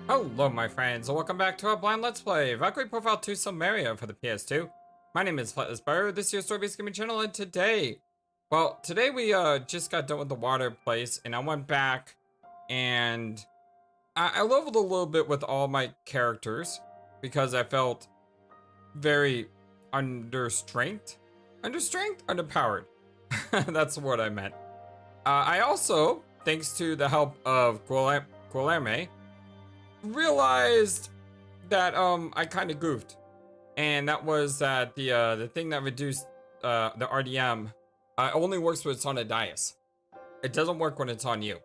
Hello my friends, and welcome back to our blind let's play Valkyrie Profile 2 Silmeria for the PS2. My name is FlightlessBird, this is your story-based gaming channel, and today we just got done with the water place, and I went back and I leveled a little bit with all my characters because I felt very underpowered. That's what I meant. I also, thanks to the help of Guilherme, realized that I kind of goofed, and that was that the thing that reduced the RDM only works when it's on a dais. It doesn't work when it's on you,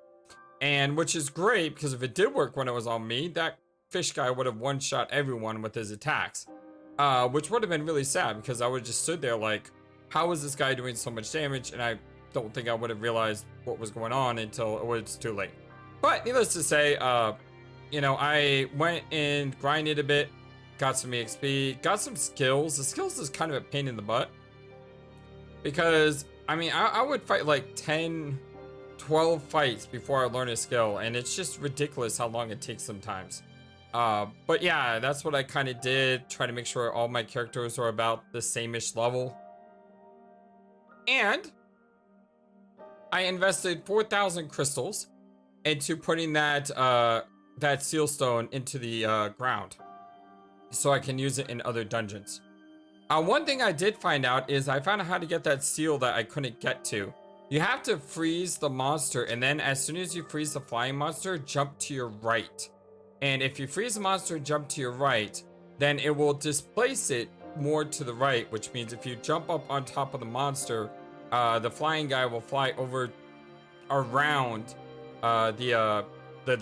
and which is great because if it did work when it was on me, that fish guy would have one-shot everyone with his attacks, which would have been really sad because I would have just stood there like, how is this guy doing so much damage? And I don't think I would have realized what was going on until it was too late. But needless to say, you know, I went and grinded a bit, got some EXP, got some skills. The skills is kind of a pain in the butt because, I mean, I would fight like 10, 12 fights before I learn a skill, and it's just ridiculous how long it takes sometimes. But yeah, that's what I kind of did, try to make sure all my characters are about the same-ish level. And I invested 4,000 crystals into putting that seal stone into the ground so I can use it in other dungeons. One thing I did find out is I found out how to get that seal that I couldn't get to. You have to freeze the monster, and then as soon as you freeze the flying monster, jump to your right. And if you freeze the monster and jump to your right, then it will displace it more to the right, which means if you jump up on top of the monster, the flying guy will fly over around the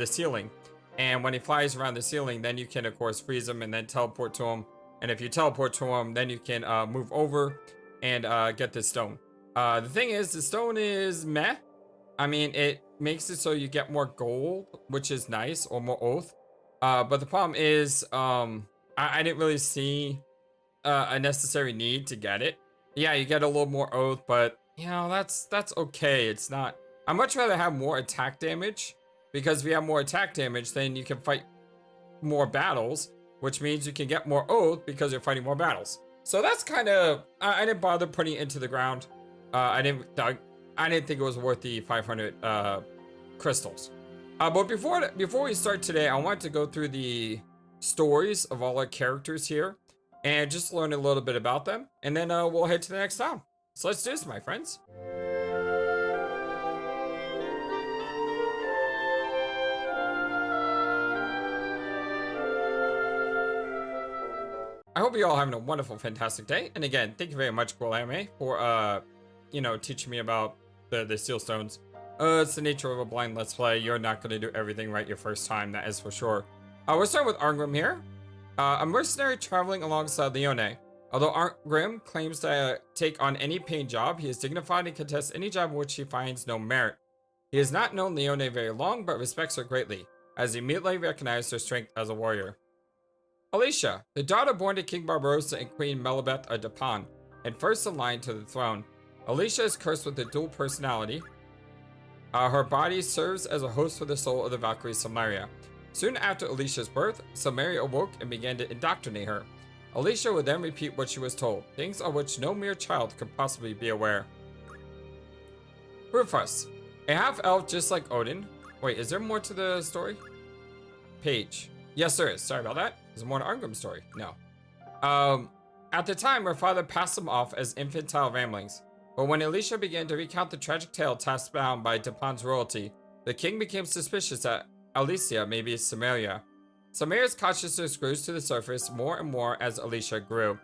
ceiling. And when he flies around the ceiling, then you can, of course, freeze him and then teleport to him. And if you teleport to him, then you can move over and get this stone. The thing is, the stone is meh. I mean, it makes it so you get more gold, which is nice, or more oath. But the problem is, I didn't really see a necessary need to get it. Yeah, you get a little more oath, but, you know, that's okay. It's not... I'd much rather have more attack damage. Because if you have more attack damage, then you can fight more battles, which means you can get more oath because you're fighting more battles. So that's kind of, I didn't bother putting it into the ground. I didn't think it was worth the 500 crystals. But before we start today, I want to go through the stories of all our characters here and just learn a little bit about them, and then we'll head to the next town. So let's do this, my friends. I hope you're all having a wonderful, fantastic day. And again, thank you very much, Guilherme, for, you know, teaching me about the seal stones. It's the nature of a blind let's play. You're not going to do everything right your first time, that is for sure. We're starting with Arngrim here. A mercenary traveling alongside Leone. Although Arngrim claims to take on any paying job, he is dignified and contests any job in which he finds no merit. He has not known Leone very long, but respects her greatly, as he immediately recognized her strength as a warrior. Alicia, the daughter born to King Barbarossa and Queen Melibeth of Dipan, and first in line to the throne. Alicia is cursed with a dual personality. Her body serves as a host for the soul of the Valkyrie Silmeria. Soon after Alicia's birth, Silmeria awoke and began to indoctrinate her. Alicia would then repeat what she was told, things of which no mere child could possibly be aware. Rufus, a half-elf just like Odin. Wait, is there more to the story? Page. Yes, there is. Sorry about that. There's more to Arngrim's story. No. At the time, her father passed them off as infantile ramblings. But when Alicia began to recount the tragic tale tasked bound by Dipan's royalty, the king became suspicious that Alicia may be Silmeria. Silmeria's consciousness rose to the surface more and more as Alicia grew.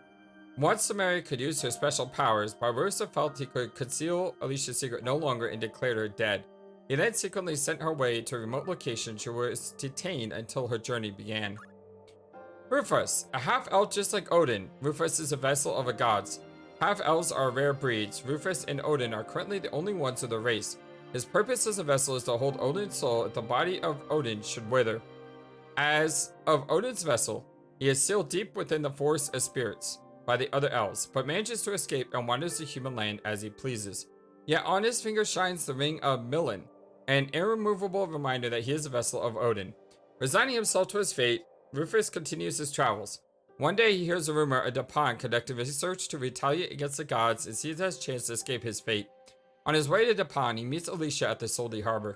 Once Silmeria could use her special powers, Barbarossa felt he could conceal Alicia's secret no longer and declared her dead. He then secretly sent her away to a remote location. She was detained until her journey began. Rufus, a half-elf just like Odin. Rufus is a vessel of the gods. Half-elves are rare breeds. Rufus and Odin are currently the only ones of the race. His purpose as a vessel is to hold Odin's soul if the body of Odin should wither. As of Odin's vessel, he is sealed deep within the forest of spirits by the other elves, but manages to escape and wanders the human land as he pleases. Yet on his finger shines the ring of Millen, an irremovable reminder that he is a vessel of Odin. Resigning himself to his fate, Rufus continues his travels. One day he hears a rumor of Dipan conducting research to retaliate against the gods and sees his chance to escape his fate. On his way to Dipan, he meets Alicia at the Soldi Harbor.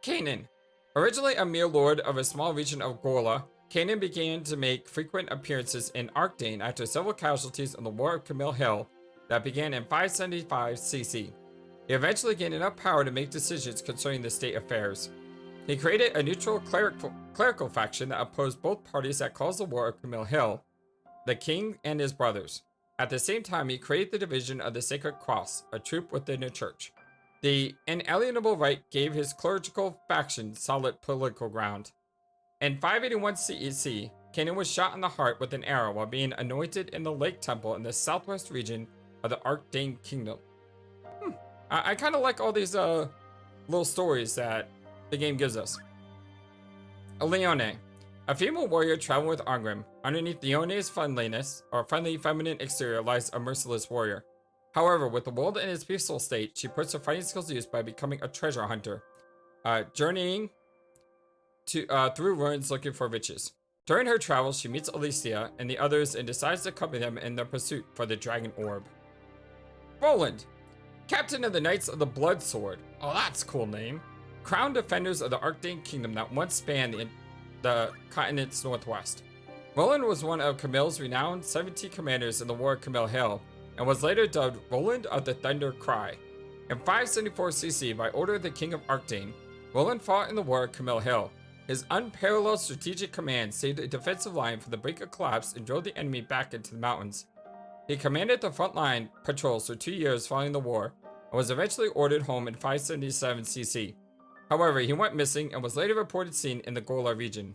Canaan. Originally a mere lord of a small region of Gola, Canaan began to make frequent appearances in Arcane after several casualties in the War of Camille Hill that began in 575 CC. He eventually gained enough power to make decisions concerning the state affairs. He created a neutral clerical faction that opposed both parties that caused the War of Camille Hill, the king and his brothers. At the same time, he created the division of the Sacred Cross, a troop within the church. The inalienable right gave his clerical faction solid political ground. In 581 CEC, Canaan was shot in the heart with an arrow while being anointed in the Lake Temple in the southwest region of the Arcane Kingdom. I kind of like all these little stories that the game gives us. Leone. A female warrior traveling with Arngrim. Underneath Leone's friendliness, or friendly feminine exterior, lies a merciless warrior. However, with the world in its peaceful state, she puts her fighting skills to use by becoming a treasure hunter, journeying through ruins looking for riches. During her travels, she meets Alicia and the others and decides to accompany them in their pursuit for the Dragon Orb. Roland. Captain of the Knights of the Blood Sword. Oh, that's a cool name. Crowned defenders of the Arcane Kingdom that once spanned the continent's northwest. Roland was one of Camille's renowned 17 commanders in the War of Camille Hill, and was later dubbed Roland of the Thunder Cry. In 574 CC, by order of the King of Arcane, Roland fought in the War of Camille Hill. His unparalleled strategic command saved a defensive line from the brink of collapse and drove the enemy back into the mountains. He commanded the frontline patrols for 2 years following the war, and was eventually ordered home in 577 CC. However, he went missing and was later reported seen in the Gola region.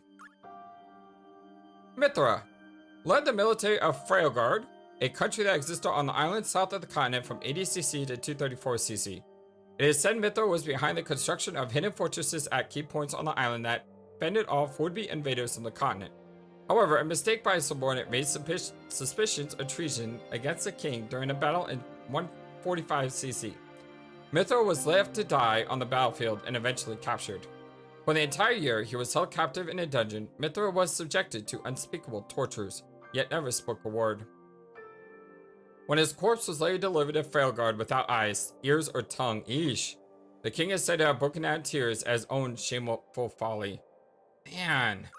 Mithra led the military of Freilgard, a country that existed on the island south of the continent from 80 CC to 234 CC. It is said Mithra was behind the construction of hidden fortresses at key points on the island that fended off would-be invaders from the continent. However, a mistake by a subordinate raised suspicions of treason against the king during a battle in 145 CC. Mithra was left to die on the battlefield and eventually captured. For the entire year he was held captive in a dungeon, Mithra was subjected to unspeakable tortures, yet never spoke a word. When his corpse was later delivered to Freilgard without eyes, ears, or tongue, the king is said to have broken out in tears at his own shameful folly. Man.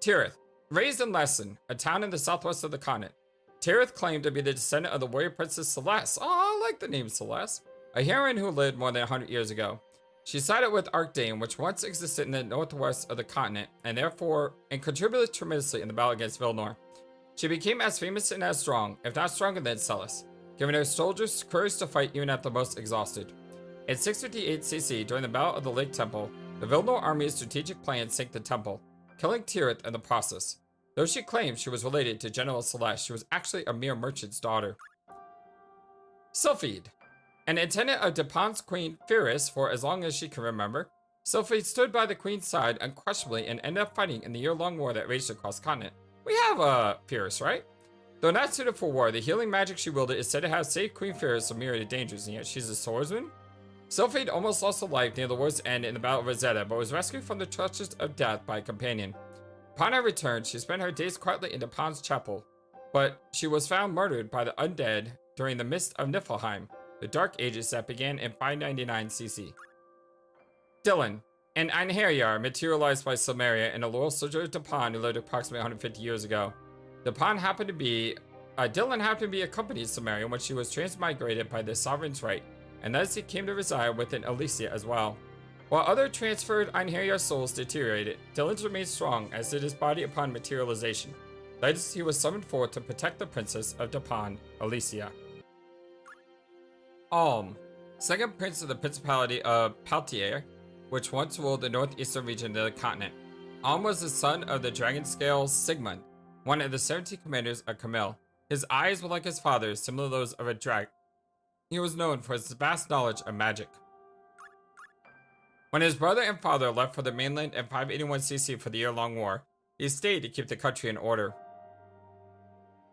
Tirith. Raised in Lesson, a town in the southwest of the continent. Tirith claimed to be the descendant of the warrior princess Celeste. Oh, I like the name Celeste. A heroine who lived more than 100 years ago. She sided with Arcane, which once existed in the northwest of the continent, and contributed tremendously in the battle against Vilnor. She became as famous and as strong, if not stronger than Celes, giving her soldiers courage to fight even at the most exhausted. In 658 CC, during the Battle of the Lake Temple, the Vilnor army's strategic plan sank the temple, killing Tirith in the process. Though she claimed she was related to General Celeste, she was actually a mere merchant's daughter. Sylphide. An attendant of Dipan's queen Pyrrhus for as long as she can remember, Sylphide stood by the queen's side unquestionably and ended up fighting in the year-long war that raged across the continent. We have Pyrrhus, right? Though not suited for war, the healing magic she wielded is said to have saved Queen Pyrrhus from myriad dangers, and yet she's a swordsman? Sylphide almost lost her life near the war's end in the Battle of Rosetta, but was rescued from the clutches of death by a companion. Upon her return, she spent her days quietly in Dipan's chapel, but she was found murdered by the undead during the mist of Niflheim, the Dark Ages that began in 599 CC. Dylan. An Einherjar materialized by Silmeria and a loyal soldier of Dipan who lived approximately 150 years ago. Dylan happened to be accompanied Silmeria when she was transmigrated by the sovereign's right, and thus he came to reside within Alicia as well. While other transferred Einherjar souls deteriorated, Dylan's remained strong, as did his body upon materialization. Thus he was summoned forth to protect the princess of Dipan, Alicia. Alm, second prince of the Principality of Paltier, which once ruled the northeastern region of the continent. Alm was the son of the dragon scale Sigmund, one of the 17 commanders of Camille. His eyes were like his father's, similar to those of a dragon. He was known for his vast knowledge of magic. When his brother and father left for the mainland in 581 CC for the year-long war, he stayed to keep the country in order.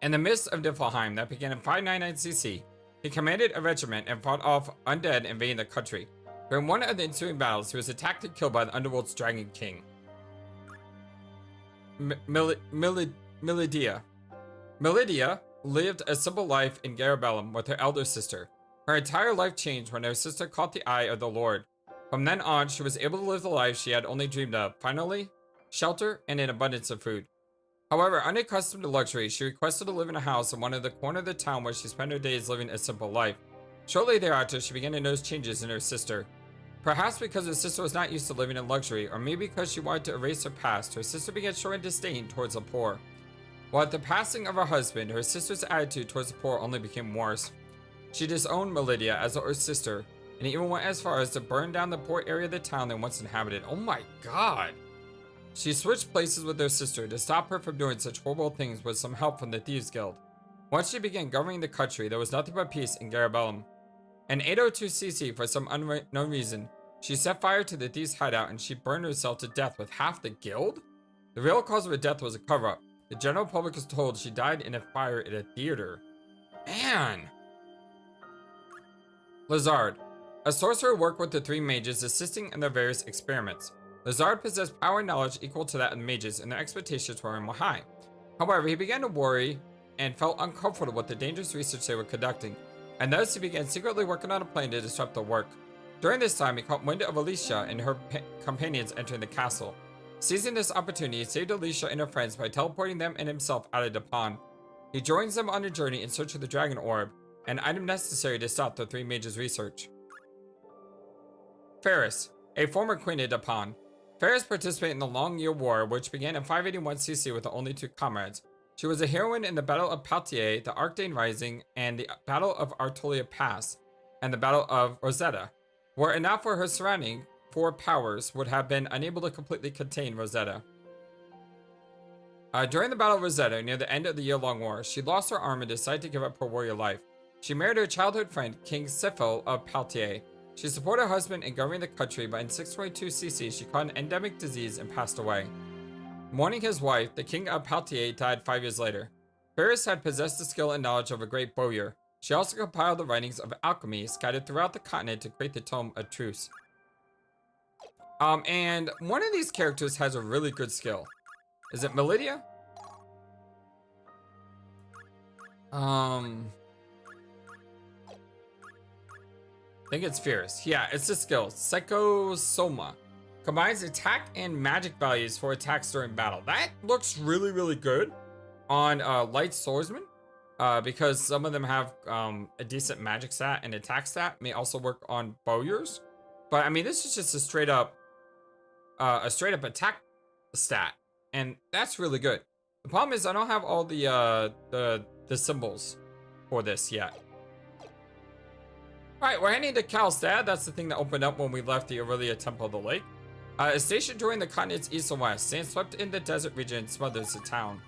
In the midst of Niflheim that began in 599 CC, he commanded a regiment and fought off undead invading the country. During one of the ensuing battles, he was attacked and killed by the Underworld's Dragon King, Milidia. Milidia lived a simple life in Garabellum with her elder sister. Her entire life changed when her sister caught the eye of the Lord. From then on, she was able to live the life she had only dreamed of. Finally, shelter and an abundance of food. However, unaccustomed to luxury, she requested to live in a house in one of the corner of the town where she spent her days living a simple life. Shortly thereafter, she began to notice changes in her sister. Perhaps because her sister was not used to living in luxury, or maybe because she wanted to erase her past, her sister began showing disdain towards the poor. While at the passing of her husband, her sister's attitude towards the poor only became worse. She disowned Milidia as her sister, and even went as far as to burn down the poor area of the town they once inhabited. Oh my god! She switched places with her sister to stop her from doing such horrible things with some help from the Thieves Guild. Once she began governing the country, there was nothing but peace in Garabellum. In 802cc, for some unknown reason, she set fire to the Thieves' hideout and she burned herself to death with half the guild? The real cause of her death was a cover-up. The general public was told she died in a fire at a theater. Man! Lazard. A sorcerer worked with the three mages, assisting in their various experiments. Lazard possessed power and knowledge equal to that of the mages, and their expectations were high. However, he began to worry and felt uncomfortable with the dangerous research they were conducting, and thus he began secretly working on a plan to disrupt their work. During this time, he caught wind of Alicia and her companions entering the castle. Seizing this opportunity, he saved Alicia and her friends by teleporting them and himself out of Dipan. He joins them on a journey in search of the Dragon Orb, an item necessary to stop the three mages' research. Ferris, a former queen of Dipan. Ferris participated in the Long Year War, which began in 581cc with only two comrades. She was a heroine in the Battle of Poitiers, the Arcane Rising, and the Battle of Artolia Pass, and the Battle of Rosetta. Were it not for her surrounding, four powers would have been unable to completely contain Rosetta. During the Battle of Rosetta, near the end of the year-long war, she lost her arm and decided to give up her warrior life. She married her childhood friend, King Sifil of Poitiers. She supported her husband in governing the country, but in 622cc, she caught an endemic disease and passed away. Mourning his wife, the King of Poitiers died 5 years later. Ferris had possessed the skill and knowledge of a great bowyer. She also compiled the writings of alchemy scattered throughout the continent to create the Tome of Truce. And one of these characters has a really good skill. Is it Milidia? I think it's Fierce. Yeah, it's the skill. Psychosoma. Combines attack and magic values for attacks during battle. That looks really, really good on light swordsman. Because some of them have a decent magic stat and attack stat. May also work on bowyers. But I mean, this is just a straight up attack stat. And that's really good. The problem is I don't have all the symbols for this yet. Alright, we're heading to Kalstad. That's the thing that opened up when we left the Aurelia Temple of the Lake. A station joining the continent's east and west. Sand swept in the desert region smothers the town.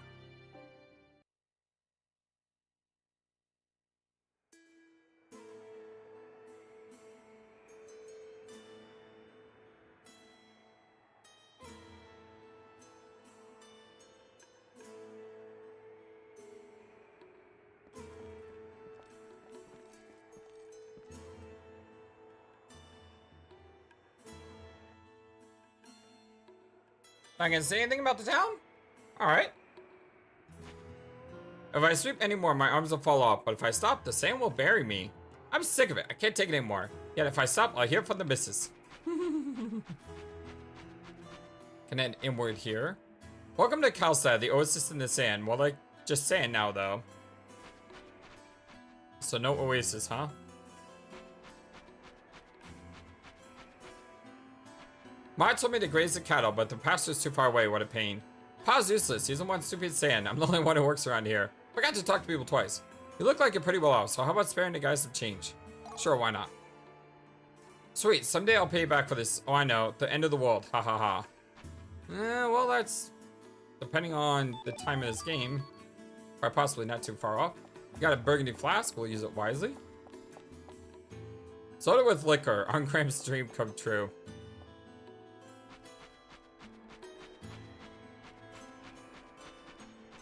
I can say anything about the town? Alright. If I sweep anymore, my arms will fall off, but if I stop, the sand will bury me. I'm sick of it. I can't take it anymore. Yet if I stop, I'll hear from the missus. Can end inward here. Welcome to Kalstad, the oasis in the sand. Well, like, just sand now, though. So no oasis, huh? Ma told me to graze the cattle, but the pasture's too far away. What a pain. Pa's useless. He's the one stupid sand. I'm the only one who works around here. Forgot to talk to people twice. You look like you're pretty well off, so how about sparing the guys some change? Sure, why not? Sweet, someday I'll pay you back for this. Oh, I know. The end of the world. Ha ha ha. Well, that's... depending on the time of this game. Quite possibly not too far off. You got a burgundy flask. We'll use it wisely. Soda with liquor. On Graham's dream come true.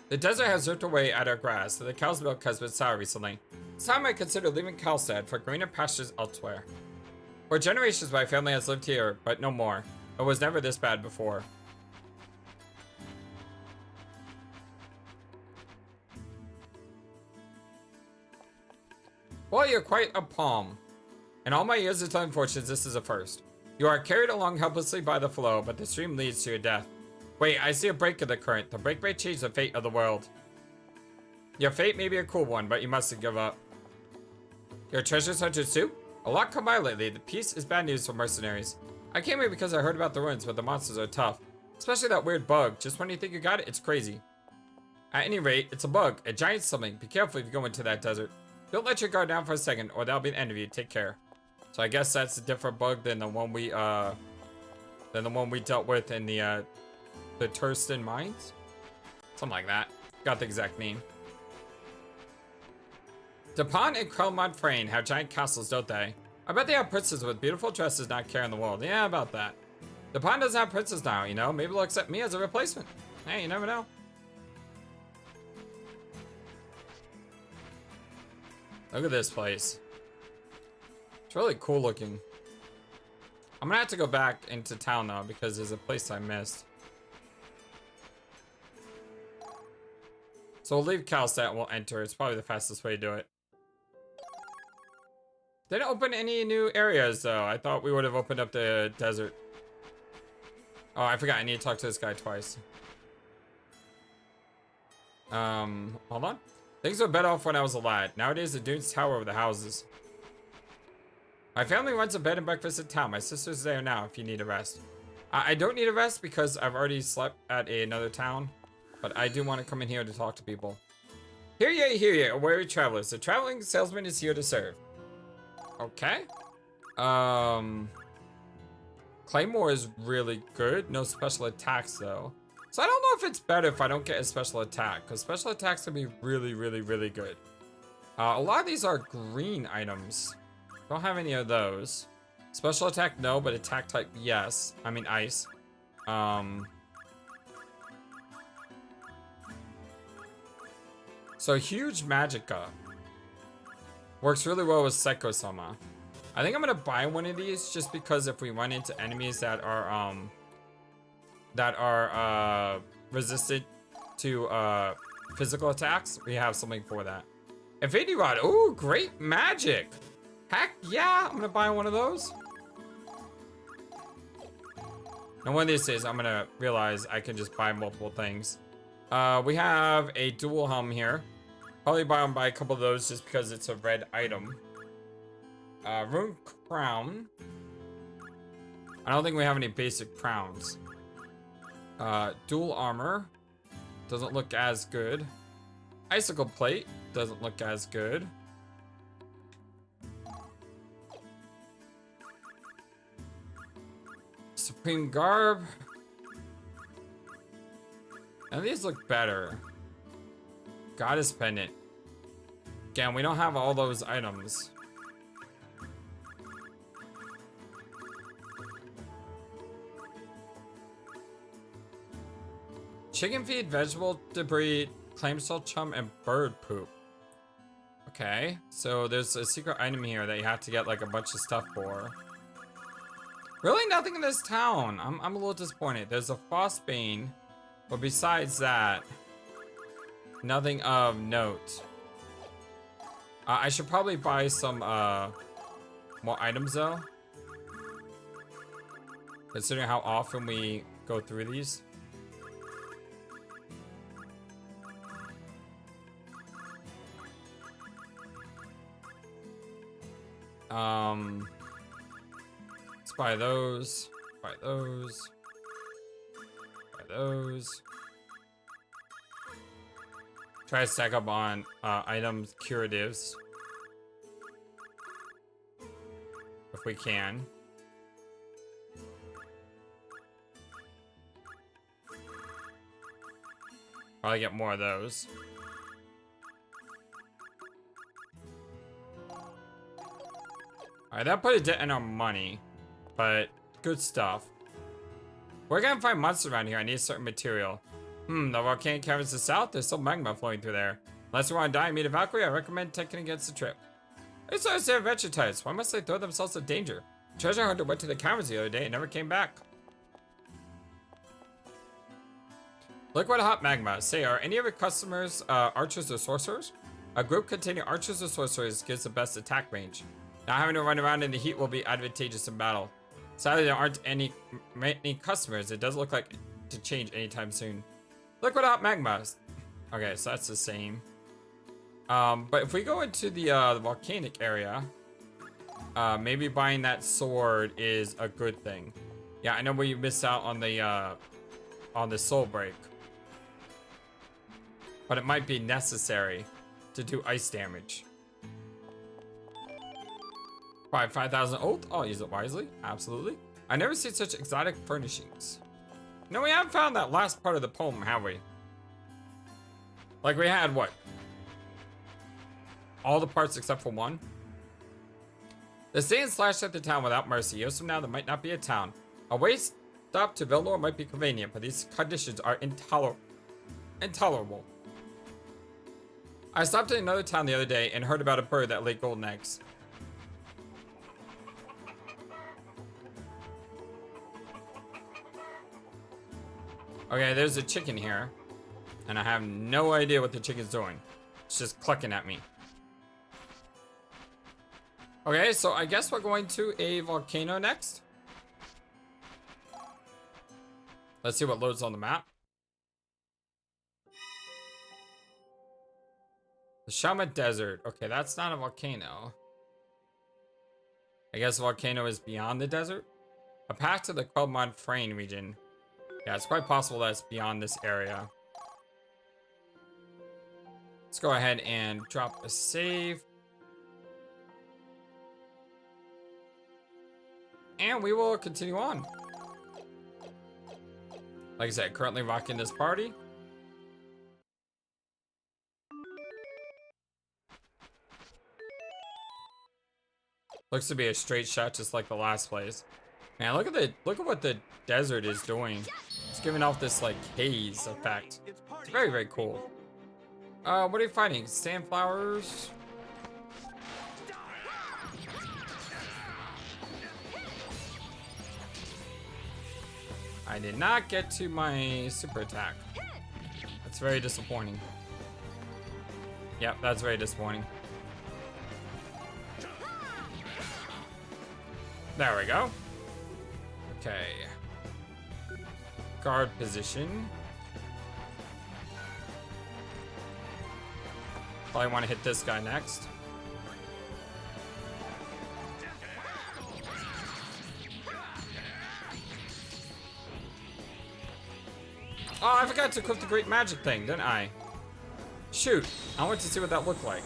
The desert has ripped away at our grass, so the cow's milk has been sour recently. It's time I consider leaving Kalstad for greener pastures elsewhere. For generations, my family has lived here, but no more. It was never this bad before. Well, you're quite a palm. In all my years of telling fortunes, this is a first. You are carried along helplessly by the flow, but the stream leads to your death. Wait, I see a break in the current. The break may change the fate of the world. Your fate may be a cool one, but you mustn't give up. Your treasure hunters too? A lot come by lately. The peace is bad news for mercenaries. I came here because I heard about the ruins, but the monsters are tough. Especially that weird bug. Just when you think you got it, it's crazy. At any rate, it's a bug. A giant something. Be careful if you go into that desert. Don't let your guard down for a second, or that'll be the end of you. Take care. So I guess that's a different bug than the one we dealt with in the Turston mines? Something like that. Got the exact name. Dipan and Krelmont Frayne have giant castles, don't they? I bet they have princes with beautiful dresses not caring the world. Yeah, about that. Dipan doesn't have princes now, you know? Maybe they'll accept me as a replacement. Hey, you never know. Look at this place. It's really cool looking. I'm gonna have to go back into town now because there's a place I missed. So we'll leave Kalstad and we'll enter. It's probably the fastest way to do it. Didn't open any new areas though. I thought we would have opened up the desert. Oh, I forgot. I need to talk to this guy twice. Hold on. Things were better off when I was a lad. Nowadays, the dunes tower over the houses. My family runs a bed and breakfast in town. My sister's there now if you need a rest. I don't need a rest because I've already slept at another town. But I do want to come in here to talk to people. Hear ye, a weary travelers. The traveling salesman is here to serve. Okay. Claymore is really good. No special attacks though. So I don't know if it's better if I don't get a special attack, because special attacks can be really, really, really good. A lot of these are green items. Don't have any of those. Special attack, no, but attack type, yes. I mean, ice. So huge magicka. Works really well with Psycho-sama. I think I'm gonna buy one of these just because if we run into enemies that are resistant to physical attacks, we have something for that. Infinity Rod, ooh, great magic. Heck yeah, I'm gonna buy one of those. And one of these days, I'm gonna realize I can just buy multiple things. We have a dual helm here. Probably buy a couple of those just because it's a red item. Rune crown. I don't think we have any basic crowns. Dual armor. Doesn't look as good. Icicle plate. Doesn't look as good. Supreme garb. And these look better. Goddess pendant. Again, we don't have all those items. Chicken feed, vegetable debris, clamshell chum, and bird poop. Okay, so there's a secret item here that you have to get like a bunch of stuff for. Really nothing in this town. I'm a little disappointed. There's a Frostbane, but besides that, nothing of note. I should probably buy some more items though, considering how often we go through these. Let's buy those, buy those, buy those. Try to stack up on items curatives if we can. Probably get more of those. Alright, that put a dent in our money, but good stuff. Where can I find monsters around here? I need a certain material. The volcanic caverns to the south, there's still magma flowing through there. Unless you want to die and meet a Valkyrie, I recommend taking against the trip. It's always their adventure types. Why must they throw themselves in danger? Treasure hunter went to the caverns the other day and never came back. Liquid hot magma. Say, are any of your customers archers or sorcerers? A group containing archers or sorcerers gives the best attack range. Not having to run around in the heat will be advantageous in battle. Sadly, there aren't any customers. It doesn't look like to change anytime soon. Liquid hot magma. Okay, so that's the same. But if we go into the volcanic area, maybe buying that sword is a good thing. Yeah, I know where you miss out on the soul break, but it might be necessary to do ice damage. Probably 5,000 oath. I'll use it wisely. Absolutely. I never seen such exotic furnishings. No, we haven't found that last part of the poem, have we? Like we had what? All the parts except for one. The Saiyans slashed at the town without mercy. Years from now, there might not be a town. A way stop to Velnor might be convenient, but these conditions are intolerable. I stopped in another town the other day and heard about a bird that laid golden eggs. Okay, there's a chicken here, and I have no idea what the chicken's doing. It's just clucking at me. Okay, so I guess we're going to a volcano next. Let's see what loads on the map. The Sahma Desert. Okay, that's not a volcano. I guess the volcano is beyond the desert. A path to the Quelmont Frayne region. Yeah, it's quite possible that it's beyond this area. Let's go ahead and drop a save. And we will continue on. Like I said, currently rocking this party. Looks to be a straight shot, just like the last place. Man, look at what the desert is doing. It's giving off this like haze effect. It's very, very cool. What are you fighting? Sandflowers? I did not get to my super attack. That's very disappointing. Yep, that's very disappointing. There we go. Okay. Guard position. Probably want to hit this guy next. Oh, I forgot to equip the great magic thing, didn't I? Shoot, I want to see what that looked like.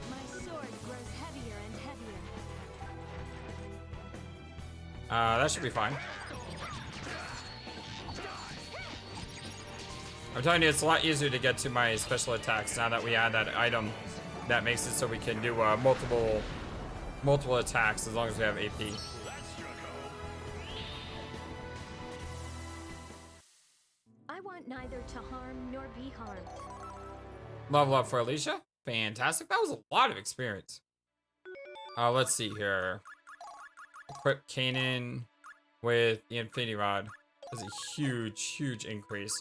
My sword grows heavier and heavier. That should be fine. I'm telling you, it's a lot easier to get to my special attacks now that we add that item that makes it so we can do multiple attacks as long as we have AP. I want neither to harm nor be harmed. Level up for Alicia. Fantastic. That was a lot of experience. Let's see here. Equip Kanan with the Infinity Rod. That's a huge, huge increase.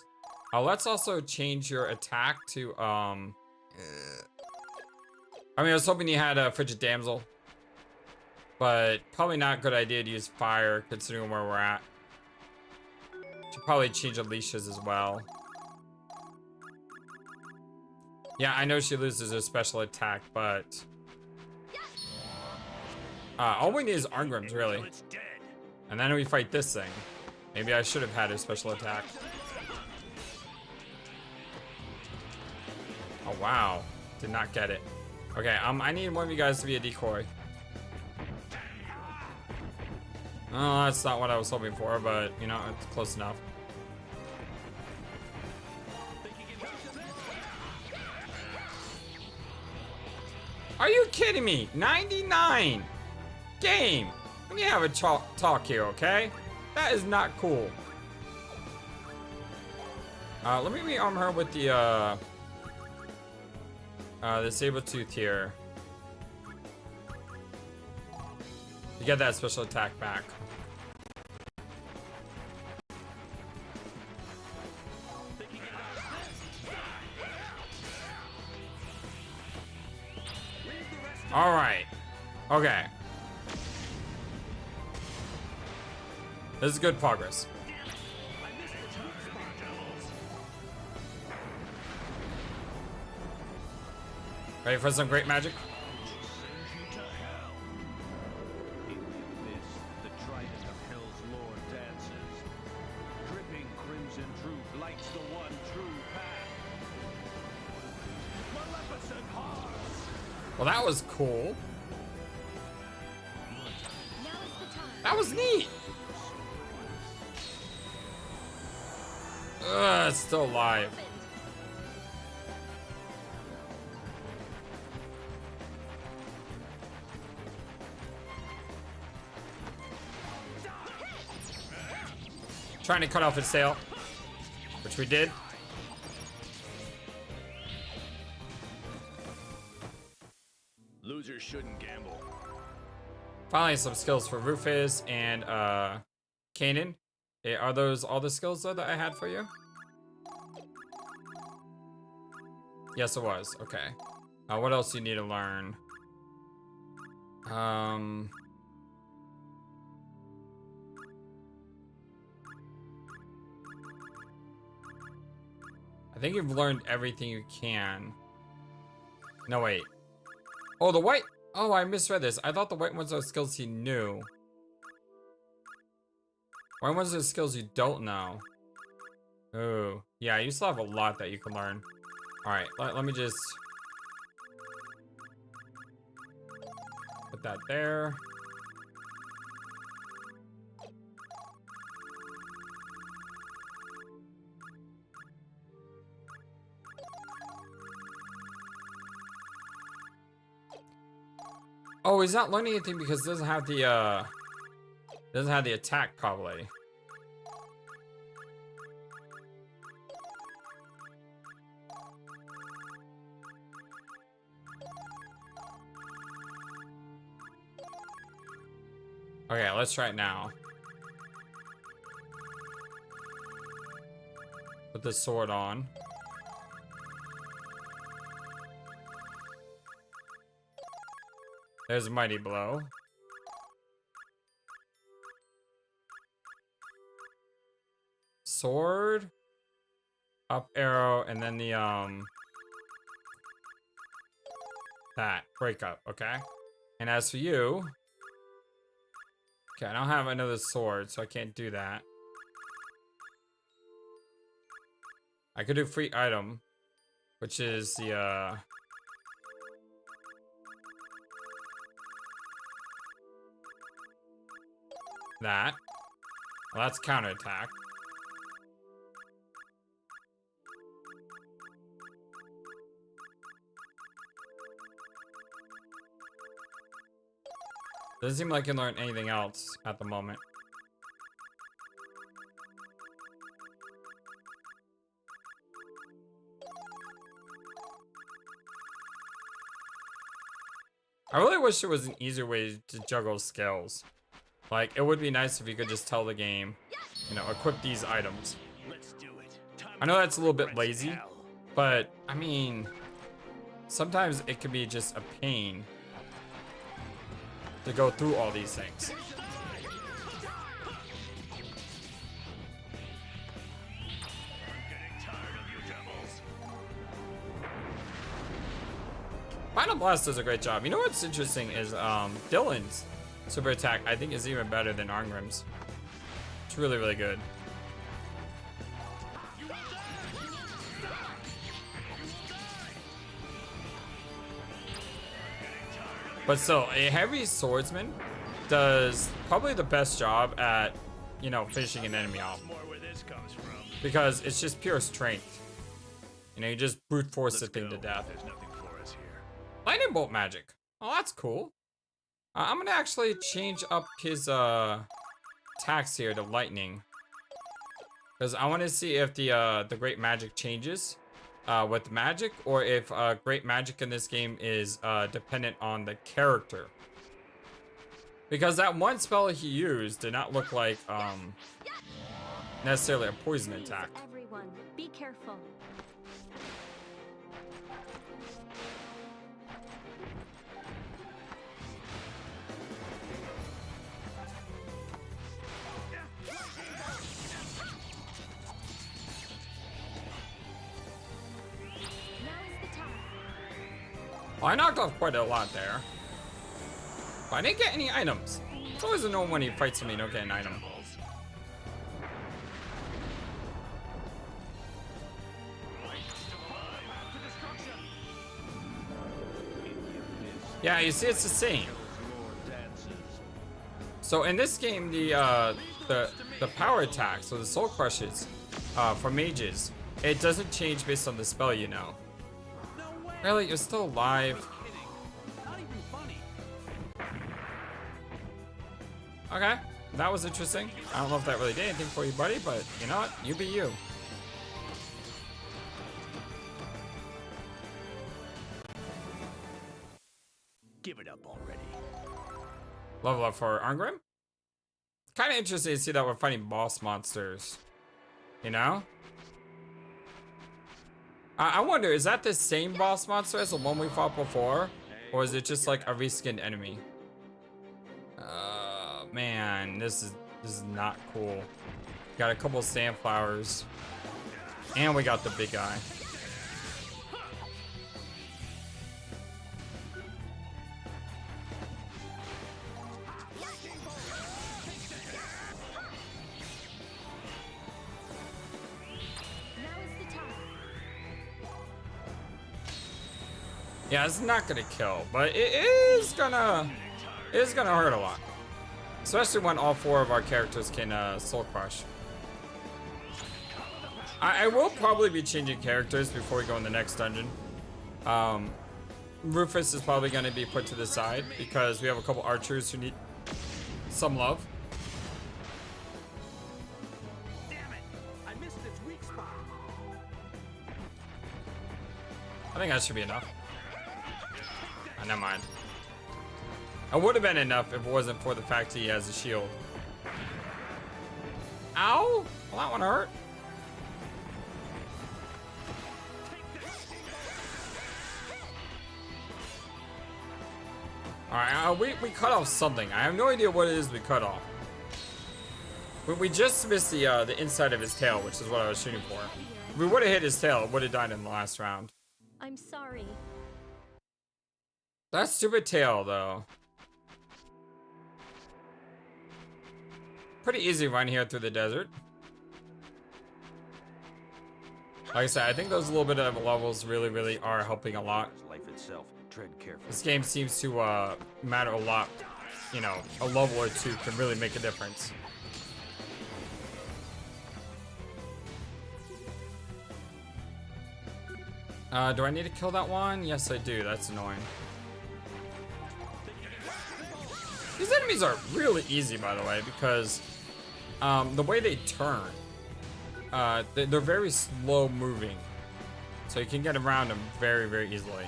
Let's also change your attack to, I mean, I was hoping you had a Frigid Damsel, but probably not a good idea to use fire considering where we're at. Should probably change Alicia's as well. Yeah, I know she loses her special attack, but all we need is Arngrim's, really. And then we fight this thing. Maybe I should have had her special attack. Oh, wow. Did not get it. Okay, I need one of you guys to be a decoy. Oh, that's not what I was hoping for, but, you know, it's close enough. Are you kidding me? 99! Game! We need to have a talk here, okay? That is not cool. Let me rearm her with the saber tooth here. You get that special attack back. All right. Okay. This is good progress. Ready for some great magic? Well, that was cool. That was neat. Ugh, it's still alive. Trying to cut off its tail, which we did. Losers shouldn't gamble. Finally, some skills for Rufus and Kanan. Are those all the skills though that I had for you? Yes, it was. Okay. What else do you need to learn? I think you've learned everything you can. No, wait. Oh, the white. Oh, I misread this. I thought the white ones are skills he knew. White ones are skills you don't know. Oh, yeah, you still have a lot that you can learn. All right, let me just put that there. Oh, he's not learning anything because it doesn't have the attack probably. Okay, let's try it now. Put the sword on. There's a mighty blow. Sword, up arrow, and then the that break up. Okay. And as for you, okay, I don't have another sword, so I can't do that. I could do free item, which is the that. Well, that's counterattack. Doesn't seem like I can learn anything else at the moment. I really wish there was an easier way to juggle skills. Like, it would be nice if you could just tell the game, you know, equip these items. Let's do it. I know that's a little bit lazy, but, I mean, sometimes it can be just a pain to go through all these things. Final Blast does a great job. You know what's interesting is Dylan's super attack, I think, is even better than Arngrim's. It's really, really good. But still, a heavy swordsman does probably the best job at, you know, finishing an enemy off. Because it's just pure strength. You know, you just brute force the thing to death. There's nothing for us here. Lightning bolt magic. Oh, that's cool. I'm gonna actually change up his attacks here to lightning, because I want to see if the great magic changes with magic, or if great magic in this game is dependent on the character. Because that one spell he used did not look like necessarily a poison attack. Everyone, be careful. Well, I knocked off quite a lot there. But I didn't get any items. It's always annoying when he fights me, you don't get an item. Yeah, you see, it's the same. So in this game, the power attack, so the soul crushes for mages, it doesn't change based on the spell, you know. Really, you're still alive. Okay, that was interesting. I don't know if that really did anything for you, buddy, but you know what? You be you. Give it up already. Level up for Arngrim. Kind of interesting to see that we're fighting boss monsters. You know? I wonder, is that the same boss monster as the one we fought before? Or is it just like a reskinned enemy? Man, this is not cool. Got a couple of sandflowers. And we got the big guy. Yeah, it's not gonna kill, but it is gonna hurt a lot. Especially when all four of our characters can soul crush. I will probably be changing characters before we go in the next dungeon. Rufus is probably gonna be put to the side because we have a couple archers who need some love. Damn it! I missed its weak spot. I think that should be enough. Oh, never mind. It would have been enough if it wasn't for the fact he has a shield. Ow! Well, that one hurt. Alright, we cut off something. I have no idea what it is we cut off. But we just missed the inside of his tail, which is what I was shooting for. If we would have hit his tail, it would have died in the last round. I'm sorry. That stupid tail, though. Pretty easy run here through the desert. Like I said, I think those little bit of levels really are helping a lot. Life itself. Tread carefully. This game seems to matter a lot. You know, a level or two can really make a difference. Do I need to kill that one? Yes, I do. That's annoying. These enemies are really easy, by the way, because the way they turn, they're very slow moving. So you can get around them very easily.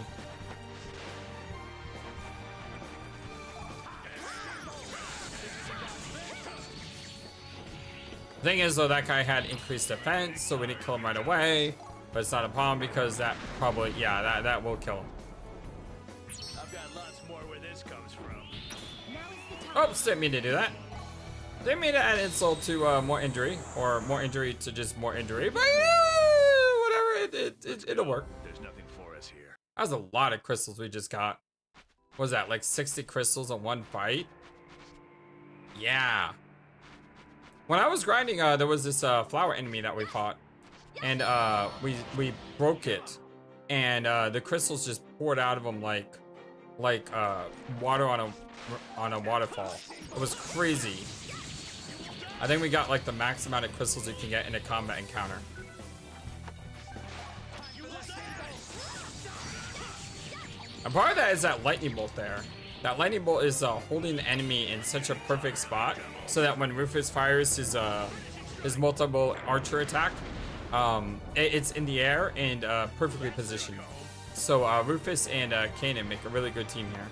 The thing is, though, that guy had increased defense, so we didn't kill him right away. But it's not a problem because that probably, yeah, that will kill him. I've got lots more where this comes from. Oops, didn't mean to do that. Didn't mean to add insult to more injury, or more injury to just more injury, but whatever, it'll work. There's nothing for us here. That was a lot of crystals we just got. What was that, like 60 crystals in one fight? Yeah. When I was grinding, there was this flower enemy that we fought. And we broke it, and the crystals just poured out of them like water on a waterfall. It was crazy. I think we got like the max amount of crystals you can get in a combat encounter. And part of that is that lightning bolt there. That lightning bolt is holding the enemy in such a perfect spot so that when Rufus fires his multiple archer attack, it's in the air and perfectly positioned. So Rufus and Kanan make a really good team here.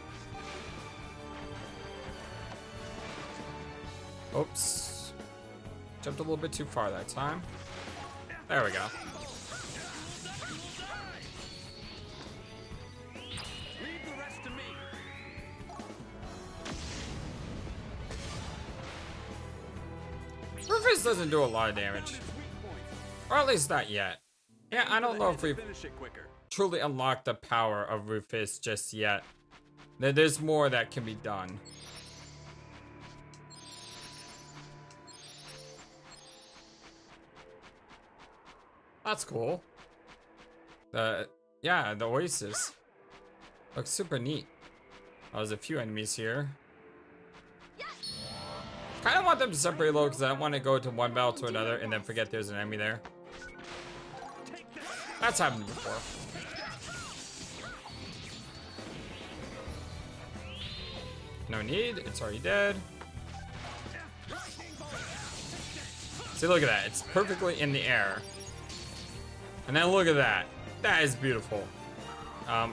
Oops. Jumped a little bit too far that time. There we go. Leave the rest to me. Rufus doesn't do a lot of damage. Or at least not yet. Yeah, I don't know if we've Finish it quicker. truly unlocked the power of Rufus just yet. There's more that can be done. That's cool. Yeah, the Oasis. Looks super neat. There's a few enemies here. Kind of want them to separate a little because I don't want to go to one battle to another and then forget there's an enemy there. That's happened before. No need, it's already dead. See, look at that. It's perfectly in the air. And then look at that. That is beautiful.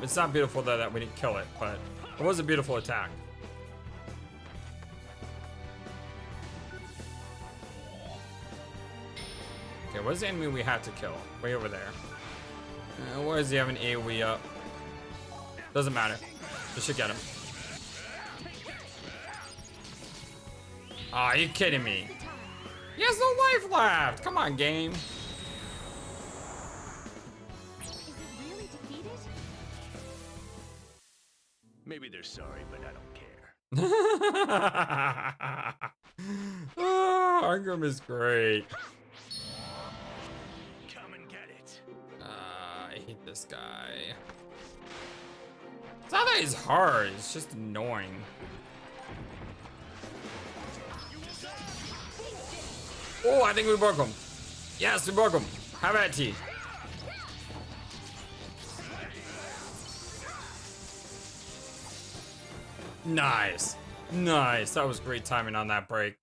It's not beautiful though that we didn't kill it, but it was a beautiful attack. Okay, what's the enemy we have to kill? Way over there. Where does he have an AoE up? Doesn't matter. We should get him. Aw, you kidding me? He has no life left! Come on, game. Is it really defeated? Maybe they're sorry, but I don't care. Oh, Arngrim is great. Come and get it. I hate this guy. It's not that he's hard, it's just annoying. Oh, I think we broke him. Yes, we broke him. Have at it. Nice. Nice. That was great timing on that break.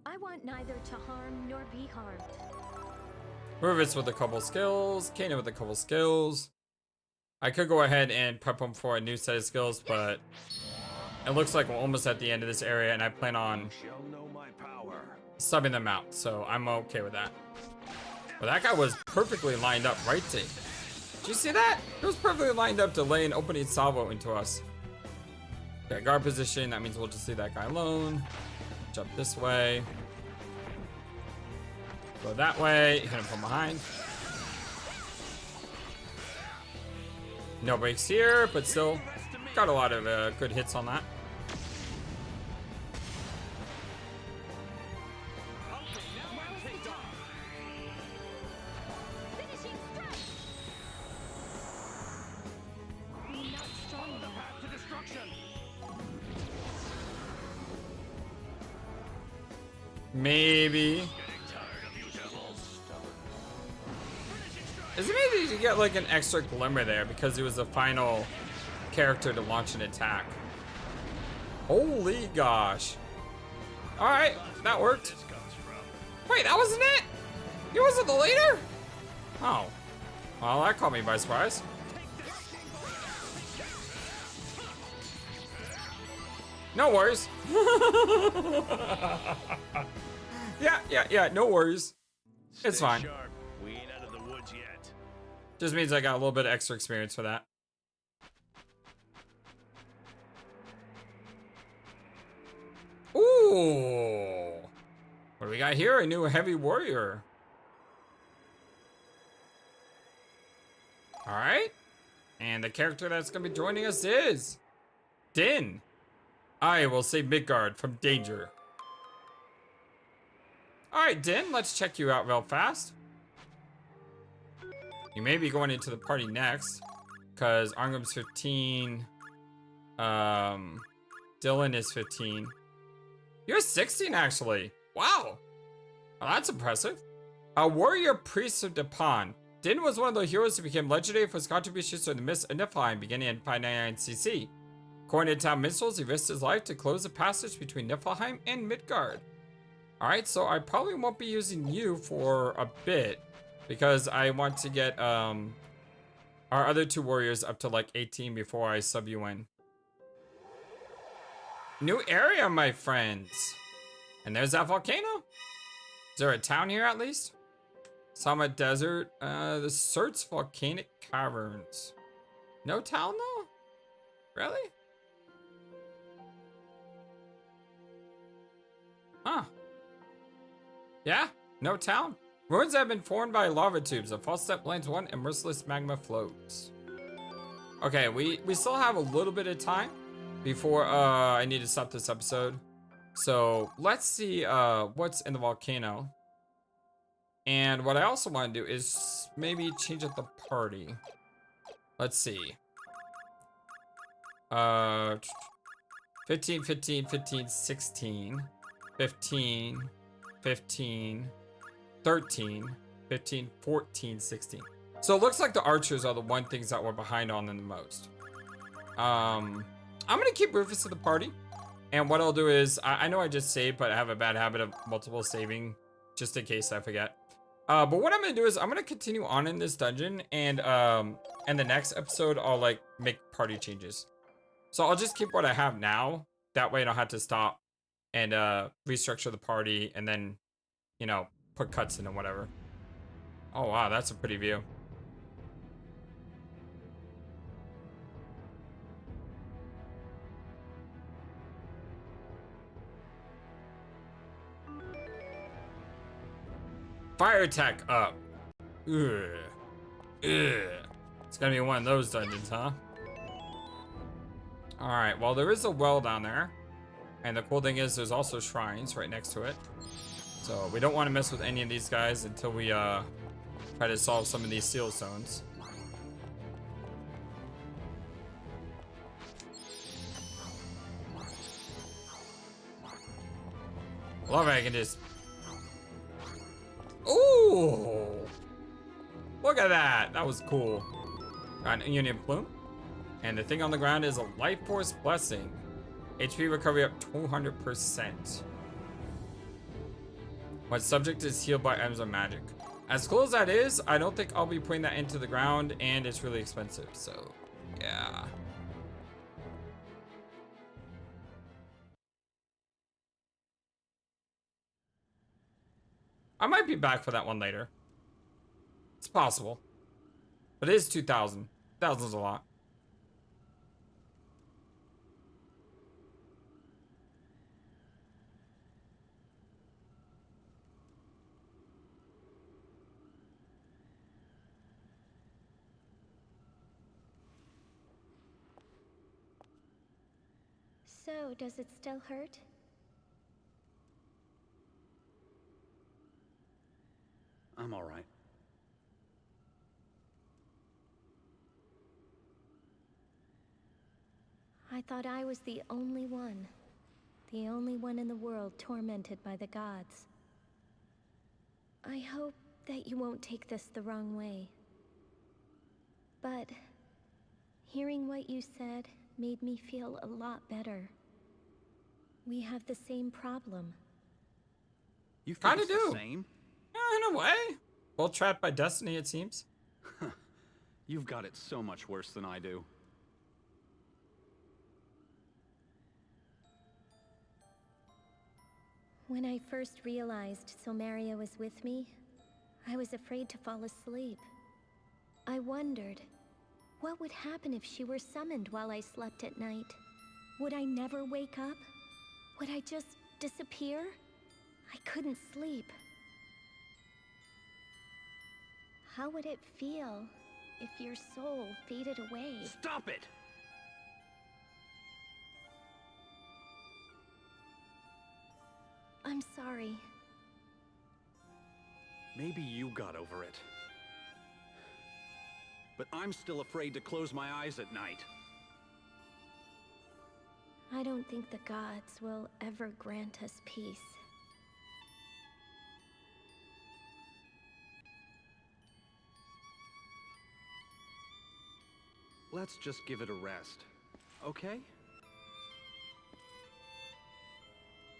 I want neither to harm nor be harmed. Rufus with a couple skills. Kanan with a couple skills. I could go ahead and prep him for a new set of skills, but it looks like we're almost at the end of this area, and I plan on Shall know my power. subbing them out, so I'm okay with that. But that guy was perfectly lined up right to... Did you see that? It was perfectly lined up to lay an opening salvo into us. Okay, guard position, that means we'll just leave that guy alone. Jump this way. Go that way, hit him from behind. No breaks here, but still got a lot of good hits on that. Finishing strike! Not strong enough. Path to destruction. Maybe. Getting tired of you devils. Is it maybe you get like an extra glimmer there because it was the final character to launch an attack? Holy gosh. Alright, that worked. This comes from. Wait, that wasn't it? He wasn't the leader? Oh. Well, that caught me by surprise. No worries. Yeah, no worries. It's Stay fine. Sharp. We ain't out of the woods yet. Just means I got a little bit of extra experience for that. Ooh. What do we got here? A new heavy warrior. Alright. And the character that's going to be joining us is Din. I will save Midgard from danger. Alright, Din, let's check you out real fast. You may be going into the party next, because Arngrim's 15. Dylan is 15. You're 16, actually. Wow. Well, that's impressive. A warrior priest of Dipan. Din was one of the heroes who became legendary for his contributions to the myths of Niflheim beginning in 599 CC. According to town minstrels, he risked his life to close the passage between Niflheim and Midgard. Alright, so I probably won't be using you for a bit, because I want to get our other two warriors up to like 18 before I sub you in. New area, my friends. And there's that volcano. Is there a town here at least? Sahma Desert. The Surts Volcanic Caverns. No town though? Really? Huh. Yeah, no town. Ruins have been formed by lava tubes. A false step lands one and merciless magma flows. Okay, we still have a little bit of time before I need to stop this episode. So let's see what's in the volcano. And what I also want to do is maybe change up the party. Let's see. 15, 15, 15, 16, 15, 15, 13, 15, 14, 16. So it looks like the archers are the one things that we're behind on the most. I'm gonna keep Rufus to the party. And what I'll do is, I know I just saved, but I have a bad habit of multiple saving just in case I forget. But what I'm gonna do is I'm gonna continue on in this dungeon, and in the next episode I'll like make party changes. So I'll just keep what I have now. That way I don't have to stop and restructure the party and then, you know, put cuts in and whatever. Oh wow, that's a pretty view. Fire attack up. Ugh. Ugh. It's gonna be one of those dungeons, huh? Alright, well there is a well down there. And the cool thing is there's also shrines right next to it. So we don't want to mess with any of these guys until we try to solve some of these seal stones. Love it, I can just... Ooh! Look at that! That was cool. Got an Union Plume. And the thing on the ground is a Life Force Blessing. HP recovery up 200%. When subject is healed by items of magic. As cool as that is, I don't think I'll be putting that into the ground, and it's really expensive, so yeah. I might be back for that one later. It's possible. But it is 2,000. 2,000 is a lot. So, does it still hurt? I'm all right. I thought I was the only one. The only one in the world tormented by the gods. I hope that you won't take this the wrong way. But hearing what you said made me feel a lot better. We have the same problem. You Kinda it's do. the same? In a way. Well, trapped by destiny, it seems. You've got it so much worse than I do. When I first realized Silmeria was with me, I was afraid to fall asleep. I wondered, what would happen if she were summoned while I slept at night? Would I never wake up? Would I just disappear? I couldn't sleep. How would it feel if your soul faded away? Stop it! I'm sorry. Maybe you got over it. But I'm still afraid to close my eyes at night. I don't think the gods will ever grant us peace. Let's just give it a rest, okay?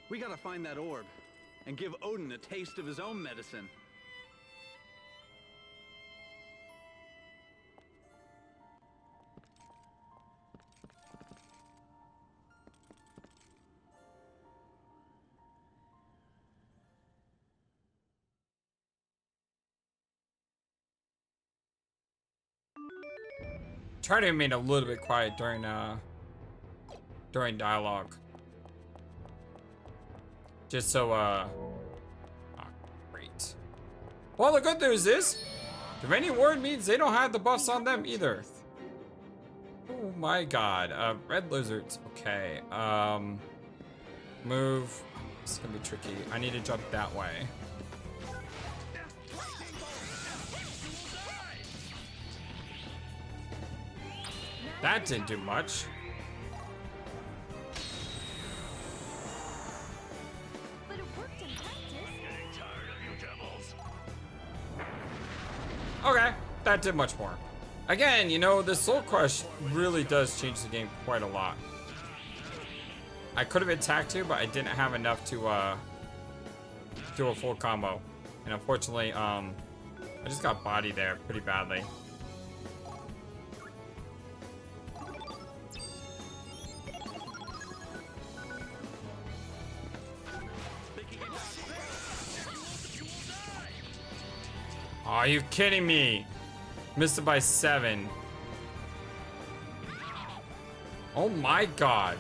We gotta find that orb, and give Odin a taste of his own medicine. Try to remain a little bit quiet during dialogue. Just so, oh, great. Well, the good news is, the reigning word means they don't have the buffs on them either. Oh my god, red lizards, okay. Move, it's gonna be tricky. I need to jump that way. That didn't do much. But it worked in practice. Getting tired of you devils. Okay, that did much more. Again, you know, the Soul Crush really does change the game quite a lot. I could have attacked you, but I didn't have enough to do a full combo. And unfortunately, I just got bodied there pretty badly. Oh, are you kidding me? Missed it by 7. Oh my god.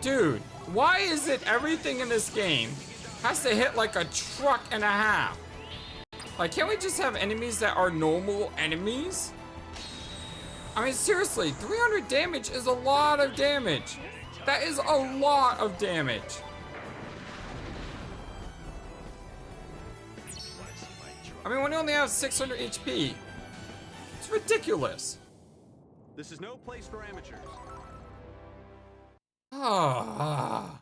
Dude, why is it everything in this game has to hit like a truck and a half? Like, can't we just have enemies that are normal enemies? I mean, seriously, 300 damage is a lot of damage. That is a lot of damage. I mean, when you only have 600 HP, it's ridiculous. This is no place for amateurs. Ah.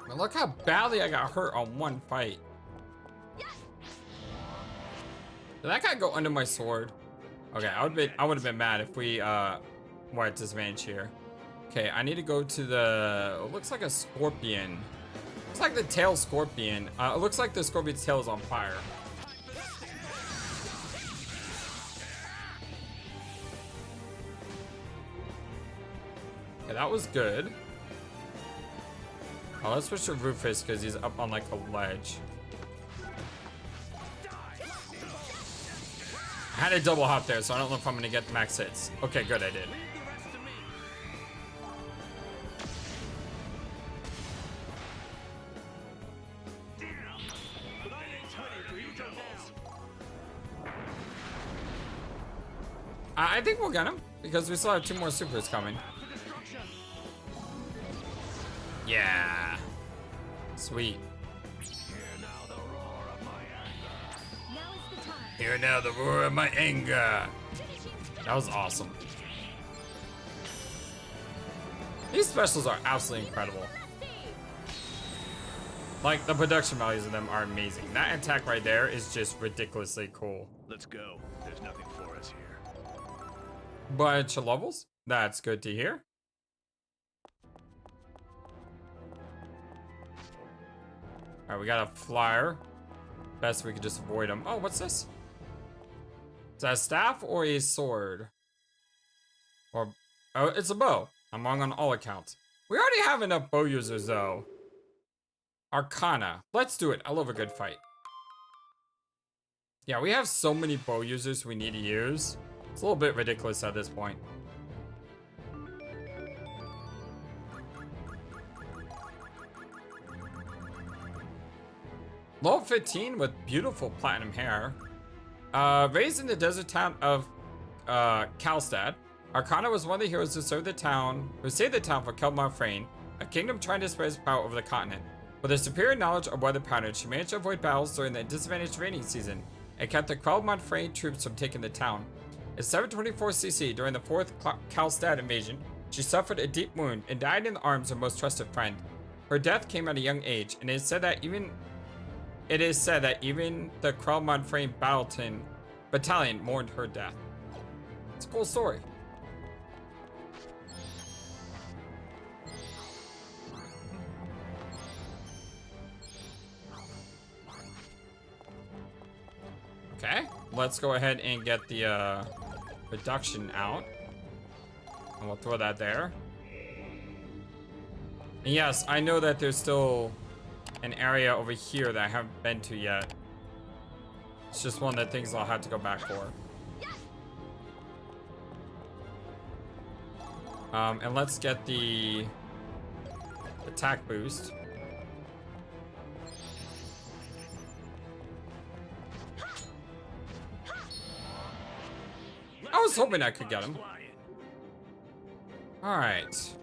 Now look how badly I got hurt on one fight. Did that guy go under my sword? Okay, I would have been mad if we were at disadvantage here. Okay, I need to go to the, it looks like a scorpion. Looks like the tail scorpion. It looks like the scorpion's tail is on fire. Okay, that was good. Oh, let's switch to Rufus because he's up on like a ledge. I had a double hop there, so I don't know if I'm gonna get max hits. Okay, good, I did. I think we'll get him because we still have 2 more supers coming. Yeah. Sweet. Hear now the roar of my anger. That was awesome. These specials are absolutely incredible. Like, the production values of them are amazing. That attack right there is just ridiculously cool. Let's go. There's nothing for us here. Bunch of levels. That's good to hear. Alright, we got a flyer. Best we could just avoid them. Oh, what's this? Is that a staff or a sword? Or, oh, it's a bow. I'm wrong on all accounts. We already have enough bow users though. Arcana. Let's do it. I love a good fight. Yeah, we have so many bow users we need to use. It's a little bit ridiculous at this point. Level 15 with beautiful platinum hair. Raised in the desert town of Kalstad, Arcana was one of the heroes who saved the town for Kelmar-Frane, a kingdom trying to spread its power over the continent. With her superior knowledge of weather patterns, she managed to avoid battles during the disadvantaged rainy season and kept the Kelmar-Frane troops from taking the town. At 724 CC during the 4th Kalstad invasion, she suffered a deep wound and died in the arms of her most trusted friend. Her death came at a young age, and it is said that even the Kelmar-Frane battalion mourned her death. It's a cool story. Okay, let's go ahead and get the reduction out. And we'll throw that there. And yes, I know that there's still an area over here that I haven't been to yet. It's just one of the things I'll have to go back for. And let's get the attack boost. I was hoping I could get him. All right.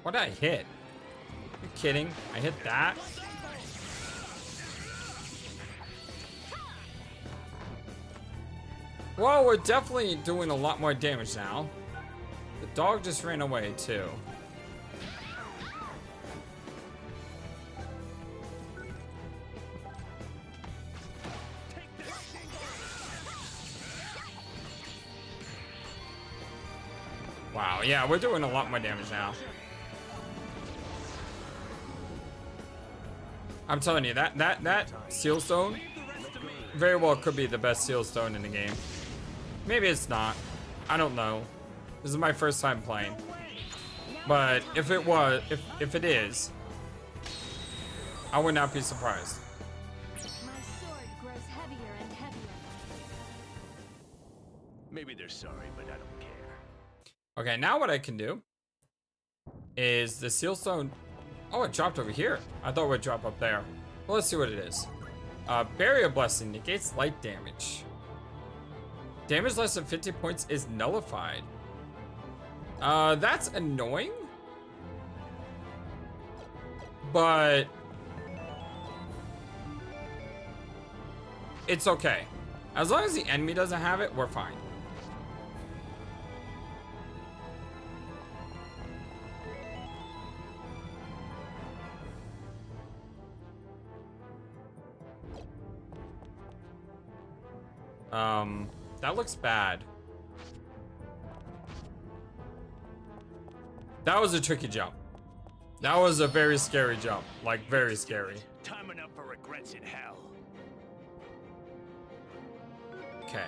What did I hit? You kidding? I hit that? Well, we're definitely doing a lot more damage now. The dog just ran away too. Wow, yeah, we're doing a lot more damage now. I'm telling you, that seal stone very well could be the best seal stone in the game. Maybe it's not. I don't know. This is my first time playing. But if it was, if it is, I would not be surprised. My sword grows heavier and heavier. Maybe they're sorry, but I don't care. Okay, now what I can do is the seal stone. Oh, it dropped over here. I thought it would drop up there. Well, let's see what it is. Barrier Blessing negates light damage. Damage less than 50 points is nullified. That's annoying. But it's okay. As long as the enemy doesn't have it, we're fine. That looks bad. That was a tricky jump. That was a very scary jump. Like, very scary. Time enough for regrets in hell. Okay.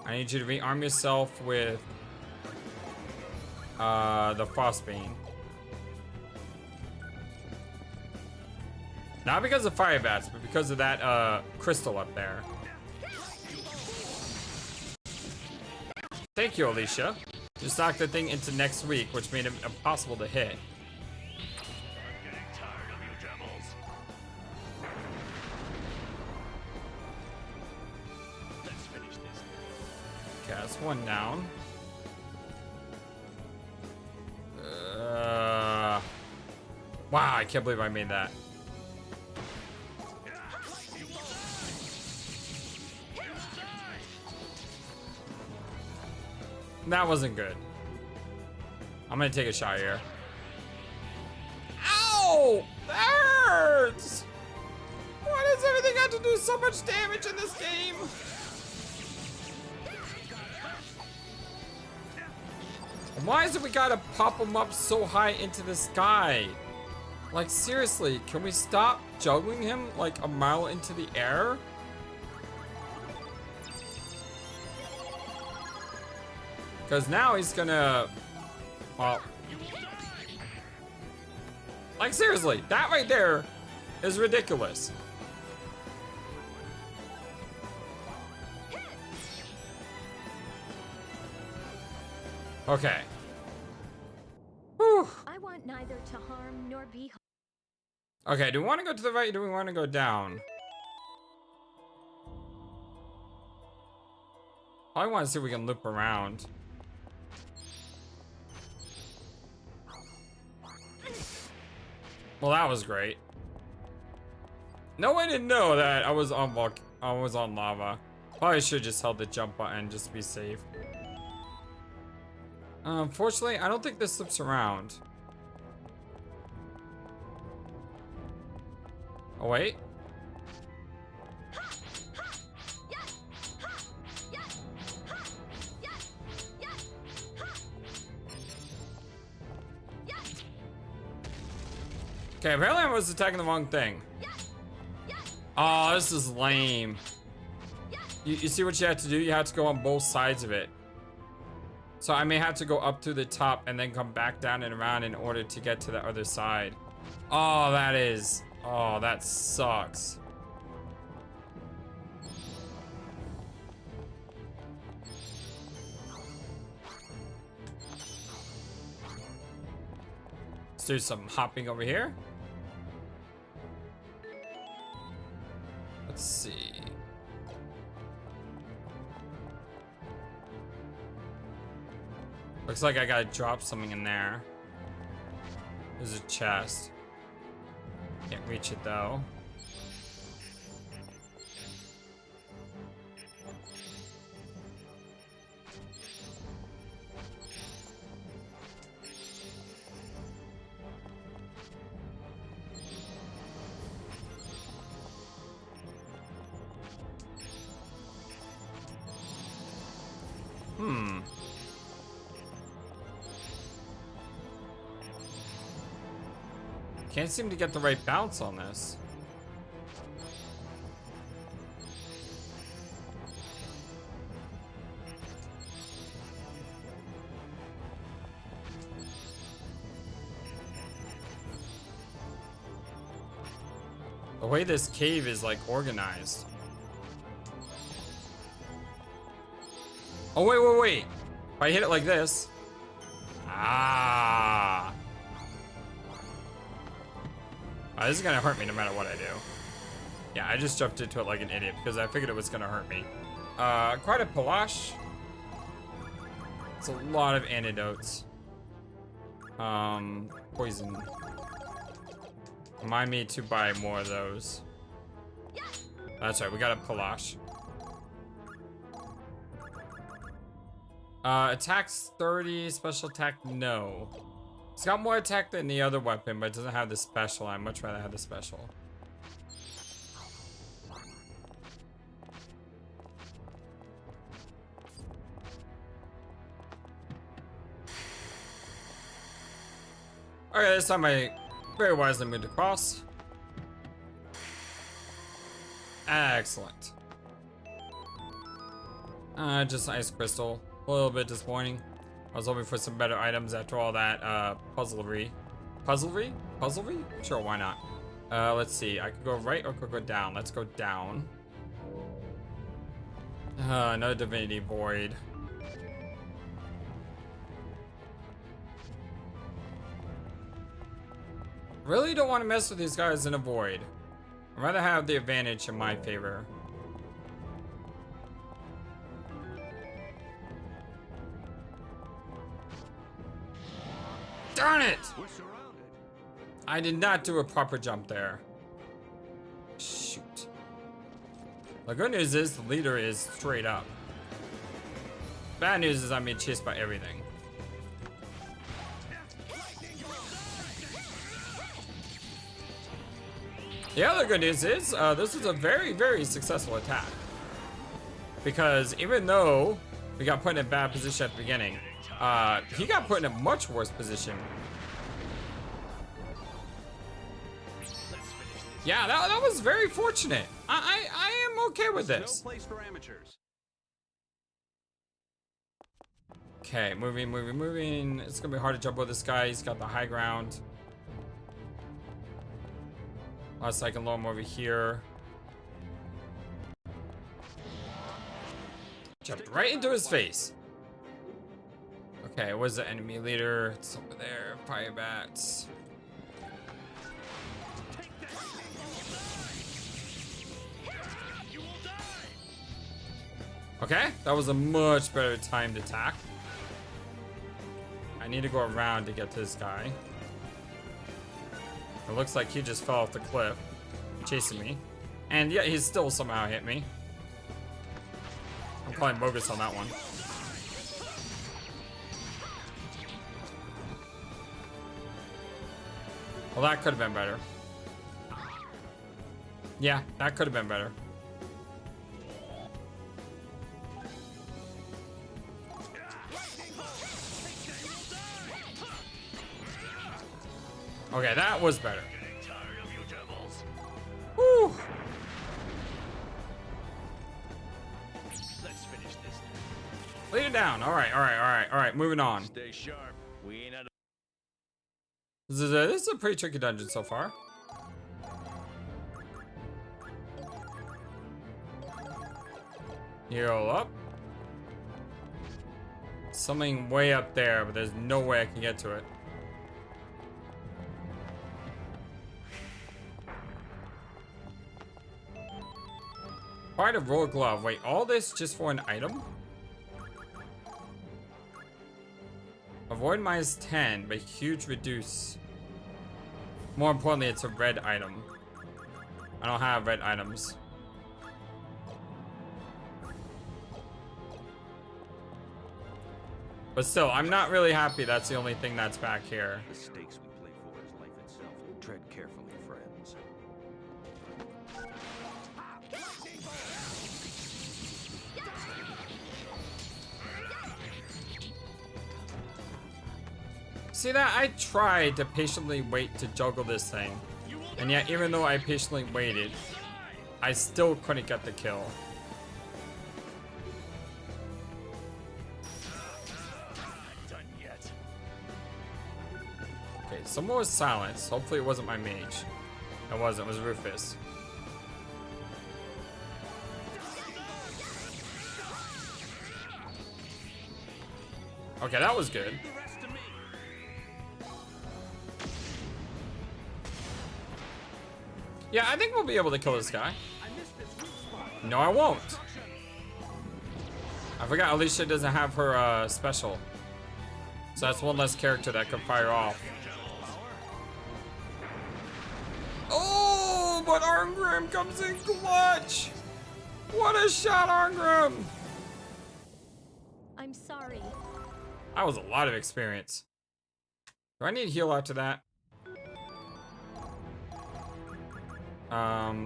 I need you to rearm yourself with the Frostbane. Not because of fire bats, but because of that crystal up there. Thank you, Alicia. Just knocked the thing into next week, which made it impossible to hit. I'm getting tired of you devils. Let's finish this. Okay, that's one down. Wow, I can't believe I made that. That wasn't good. I'm gonna take a shot here. Ow! That hurts! Why does everything have to do so much damage in this game? Why is it we gotta pop them up so high into the sky? Like, seriously, can we stop juggling him like a mile into the air? Because now he's gonna, well, like, seriously, that right there is ridiculous. Okay. Whew. I want neither to harm nor be harmed. Okay, do we want to go to the right or do we want to go down? I want to see if we can loop around. Well, that was great. No, I didn't know that I was on lava. Probably should have just held the jump button just to be safe. Unfortunately, I don't think this slips around. Oh, wait. Okay, apparently I was attacking the wrong thing. Oh, this is lame. You see what you have to do? You have to go on both sides of it. So I may have to go up to the top and then come back down and around in order to get to the other side. Oh, that sucks. Let's do some hopping over here. Let's see. Looks like I gotta drop something in there. There's a chest. Can't reach it though. Can't seem to get the right bounce on this. The way this cave is like organized. Oh, wait. If I hit it like this. Ah. Oh, this is gonna hurt me no matter what I do. Yeah, I just jumped into it like an idiot because I figured it was gonna hurt me. Quite a palash. It's a lot of antidotes. Poison. Remind me to buy more of those. That's right, we got a palash. Attacks 30, special attack, no. It's got more attack than the other weapon, but it doesn't have the special. I'd much rather have the special. Okay, this time I very wisely moved across. Excellent. Just ice crystal. A little bit disappointing. I was hoping for some better items after all that puzzlery. Puzzlery? Sure, why not? Let's see. I could go right or could go down. Let's go down. Another divinity void. Really don't want to mess with these guys in a void. I'd rather have the advantage in my favor. Darn it! I did not do a proper jump there. Shoot. The good news is the leader is straight up. Bad news is I'm being chased by everything. The other good news is this was a very, very successful attack. Because even though we got put in a bad position at the beginning, he got put in a much worse position. Yeah, that was very fortunate. I am okay with this. No place for amateurs. Okay, moving. It's gonna be hard to jump over this guy. He's got the high ground. Unless I can lower him over here. Jumped right into his face. Okay, where's the enemy leader? It's over there. Fire bats. Okay, that was a much better timed attack. I need to go around to get to this guy. It looks like he just fell off the cliff, chasing me. And yeah, he's still somehow hit me. I'm calling bogus on that one. Well, that could have been better. Yeah, that could have been better. Okay, that was better. Woo! Let's finish this. Lead it down. All right. Moving on. Stay sharp. We ain't out of This is a pretty tricky dungeon so far. Heal up. Something way up there, but there's no way I can get to it. Part of roll glove. Wait, all this just for an item? Avoid minus 10, but huge reduce. More importantly, it's a red item. I don't have red items. But still, I'm not really happy that's the only thing that's back here. The stakes we play for is life itself. Tread carefully, friends. See that? I tried to patiently wait to juggle this thing. And yet, even though I patiently waited, I still couldn't get the kill. Okay, someone was silenced. Hopefully it wasn't my mage. It wasn't, it was Rufus. Okay, that was good. Yeah, I think we'll be able to kill this guy. No, I won't. I forgot Alicia doesn't have her special. So that's one less character that could fire off. Oh, but Arngrim comes in clutch. What a shot, Arngrim. I'm sorry. That was a lot of experience. Do I need heal after that?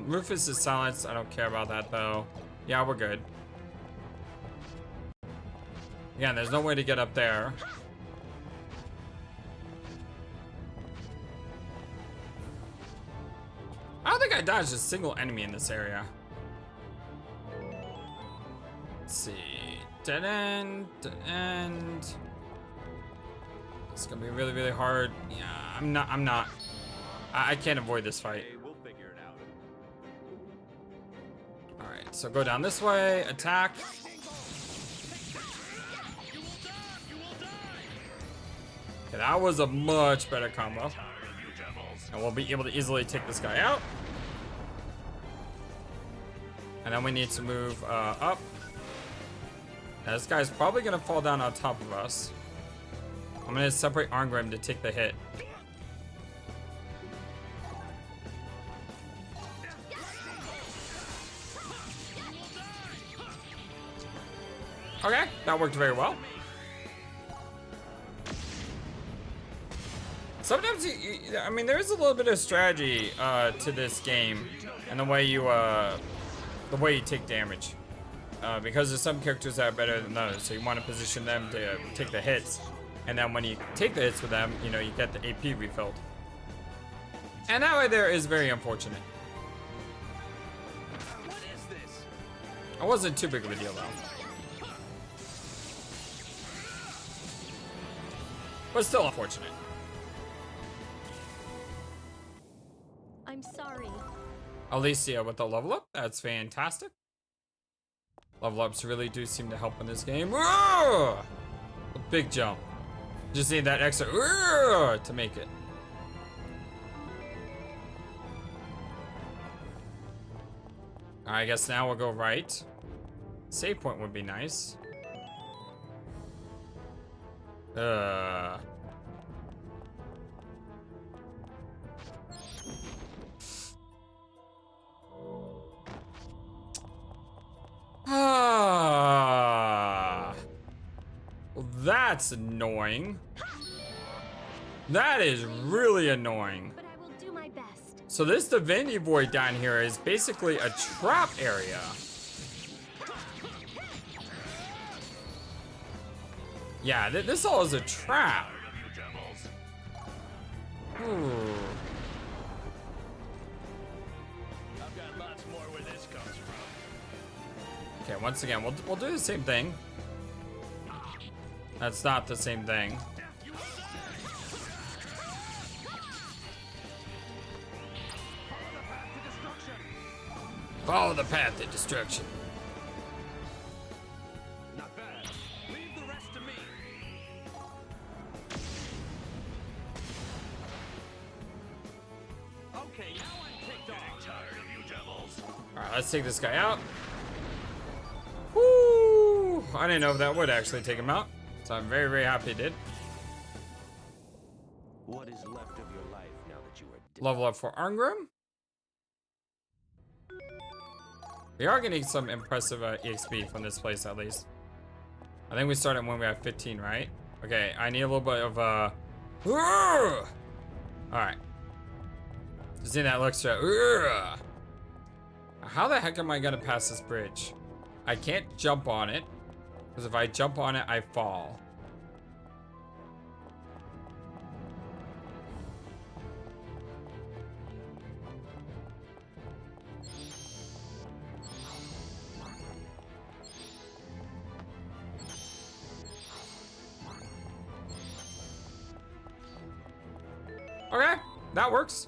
Rufus is silenced. I don't care about that though. Yeah, we're good. Again, there's no way to get up there. I don't think I dodged a single enemy in this area. Let's see. Dead end, dead end. It's gonna be really, really hard. Yeah, I'm not. I can't avoid this fight. Alright, so go down this way, attack. Okay, that was a much better combo. And we'll be able to easily take this guy out. And then we need to move up. Now this guy's probably gonna fall down on top of us. I'm gonna separate Arngrim to take the hit. Okay, that worked very well. Sometimes I mean, there is a little bit of strategy to this game, and the way you take damage, because there's some characters that are better than others. So you want to position them to take the hits, and then when you take the hits with them, you know, you get the AP refilled. And that right there is very unfortunate. What is this? It wasn't too big of a deal though. But still unfortunate. I'm sorry. Alicia with the level up. That's fantastic. Level ups really do seem to help in this game. A big jump. Just need that extra to make it. I guess now we'll go right. Save point would be nice. Well, that's annoying. That is really annoying. But I will do my best. So this Divinity Void down here is basically a trap area. Yeah, this all is a trap. Ooh. I've got lots more where this comes from. Okay, once again, we'll do the same thing. That's not the same thing. Follow the path to destruction. Not bad. Leave the rest to me. Okay, now I'm ticked off. Tired of you devils. Alright, let's take this guy out. Woo! I didn't know if that would actually take him out. So I'm very, very happy it did. What is left of your life now that you are dead? Level up for Arngrim. We are getting some impressive EXP from this place, at least. I think we started when we have 15, right? Okay, I need a little bit of alright. Just need that extra. How the heck am I gonna pass this bridge? I can't jump on it, because if I jump on it, I fall. Okay, that works.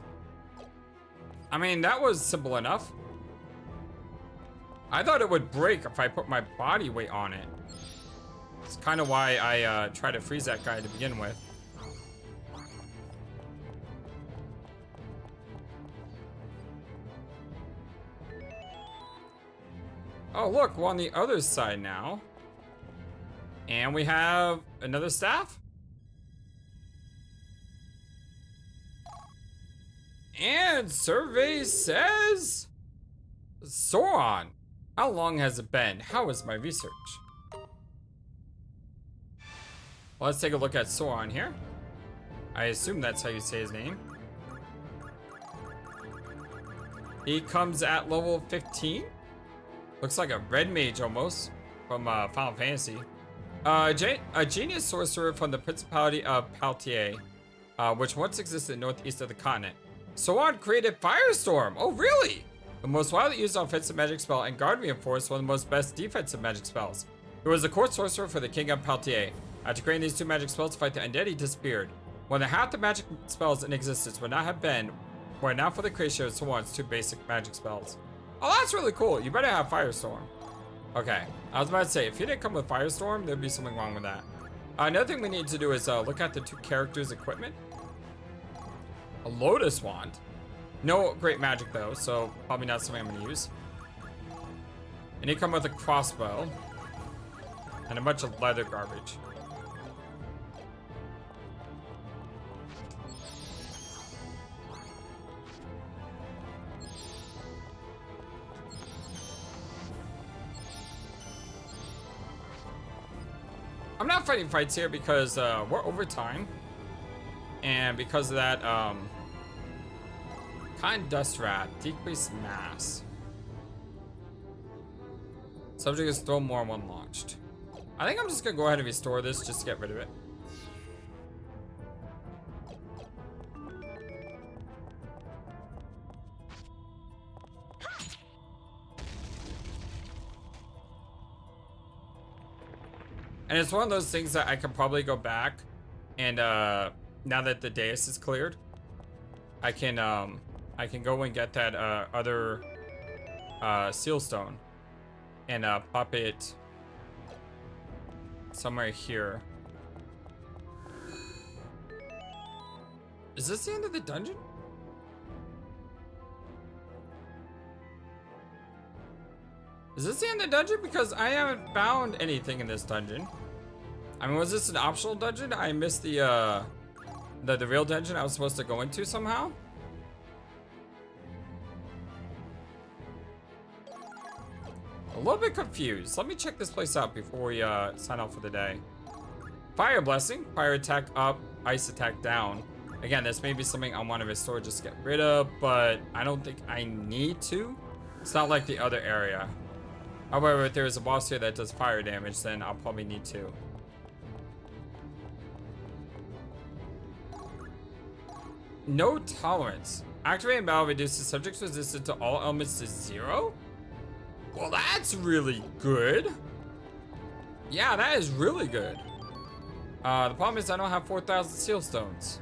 I mean, that was simple enough. I thought it would break if I put my body weight on it. It's kind of why I tried to freeze that guy to begin with. Oh, look, we're on the other side now. And we have another staff. And survey says Sauron. How long has it been? How is my research? Well, let's take a look at Sauron here. I assume that's how you say his name. He comes at level 15. Looks like a red mage almost from Final Fantasy. A genius sorcerer from the Principality of Paltier, which once existed northeast of the continent. Sauron created Firestorm. Oh, really? The most widely used offensive magic spell, and Guard Reinforce, one of the most best defensive magic spells. He was the court sorcerer for the King of Paltier. After creating these two magic spells to fight the undead, he disappeared. More than half the magic spells in existence would not have been were it not for the creation of Sauron's two basic magic spells. Oh, that's really cool. You better have Firestorm. Okay, I was about to say, if he didn't come with Firestorm, there'd be something wrong with that. Another thing we need to do is look at the two characters' equipment. A Lotus Wand. No great magic though, so probably not something I'm gonna use. And he come with a crossbow. And a bunch of leather garbage. I'm not fighting fights here because we're over time. And because of that, Kind Dust Rat, decrease mass. Subject is thrown more when launched. I think I'm just gonna go ahead and restore this just to get rid of it. And it's one of those things that I could probably go back and now that the dais is cleared, I can go and get that other seal stone and pop it somewhere here. Is this the end of the dungeon? Is this the end of the dungeon? Because I haven't found anything in this dungeon. I mean, was this an optional dungeon? I missed the real dungeon I was supposed to go into somehow. A little bit confused. Let me check this place out before we sign off for the day. Fire Blessing. Fire attack up, ice attack down. Again, this may be something I want to restore, just get rid of, but I don't think I need to. It's not like the other area. However, if there is a boss here that does fire damage, then I'll probably need to. No tolerance. Activating battle reduces subject's resistance to all elements to 0? Well, that's really good. Yeah, that is really good. The problem is I don't have 4,000 seal stones.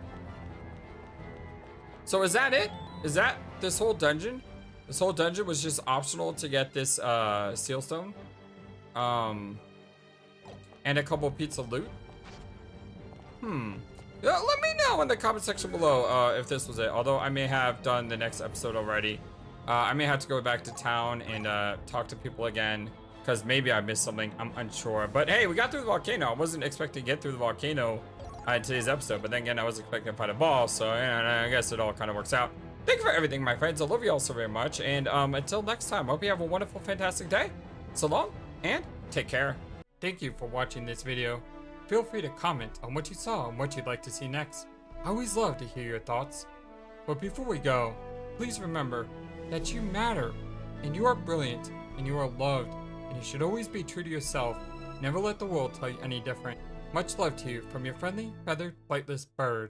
So is that it? Is that this whole dungeon? This whole dungeon was just optional to get this seal stone. And a couple pieces of loot. Yeah, let me know in the comment section below if this was it. Although I may have done the next episode already. I may have to go back to town and talk to people again. Because maybe I missed something. I'm unsure. But hey, we got through the volcano. I wasn't expecting to get through the volcano in today's episode. But then again, I was expecting to fight a boss. So I guess it all kind of works out. Thank you for everything, my friends. I love you all so very much. And until next time, I hope you have a wonderful, fantastic day. So long, and take care. Thank you for watching this video. Feel free to comment on what you saw and what you'd like to see next. I always love to hear your thoughts. But before we go, please remember that you matter, and you are brilliant, and you are loved, and you should always be true to yourself. Never let the world tell you any different. Much love to you from your friendly, feathered, flightless bird.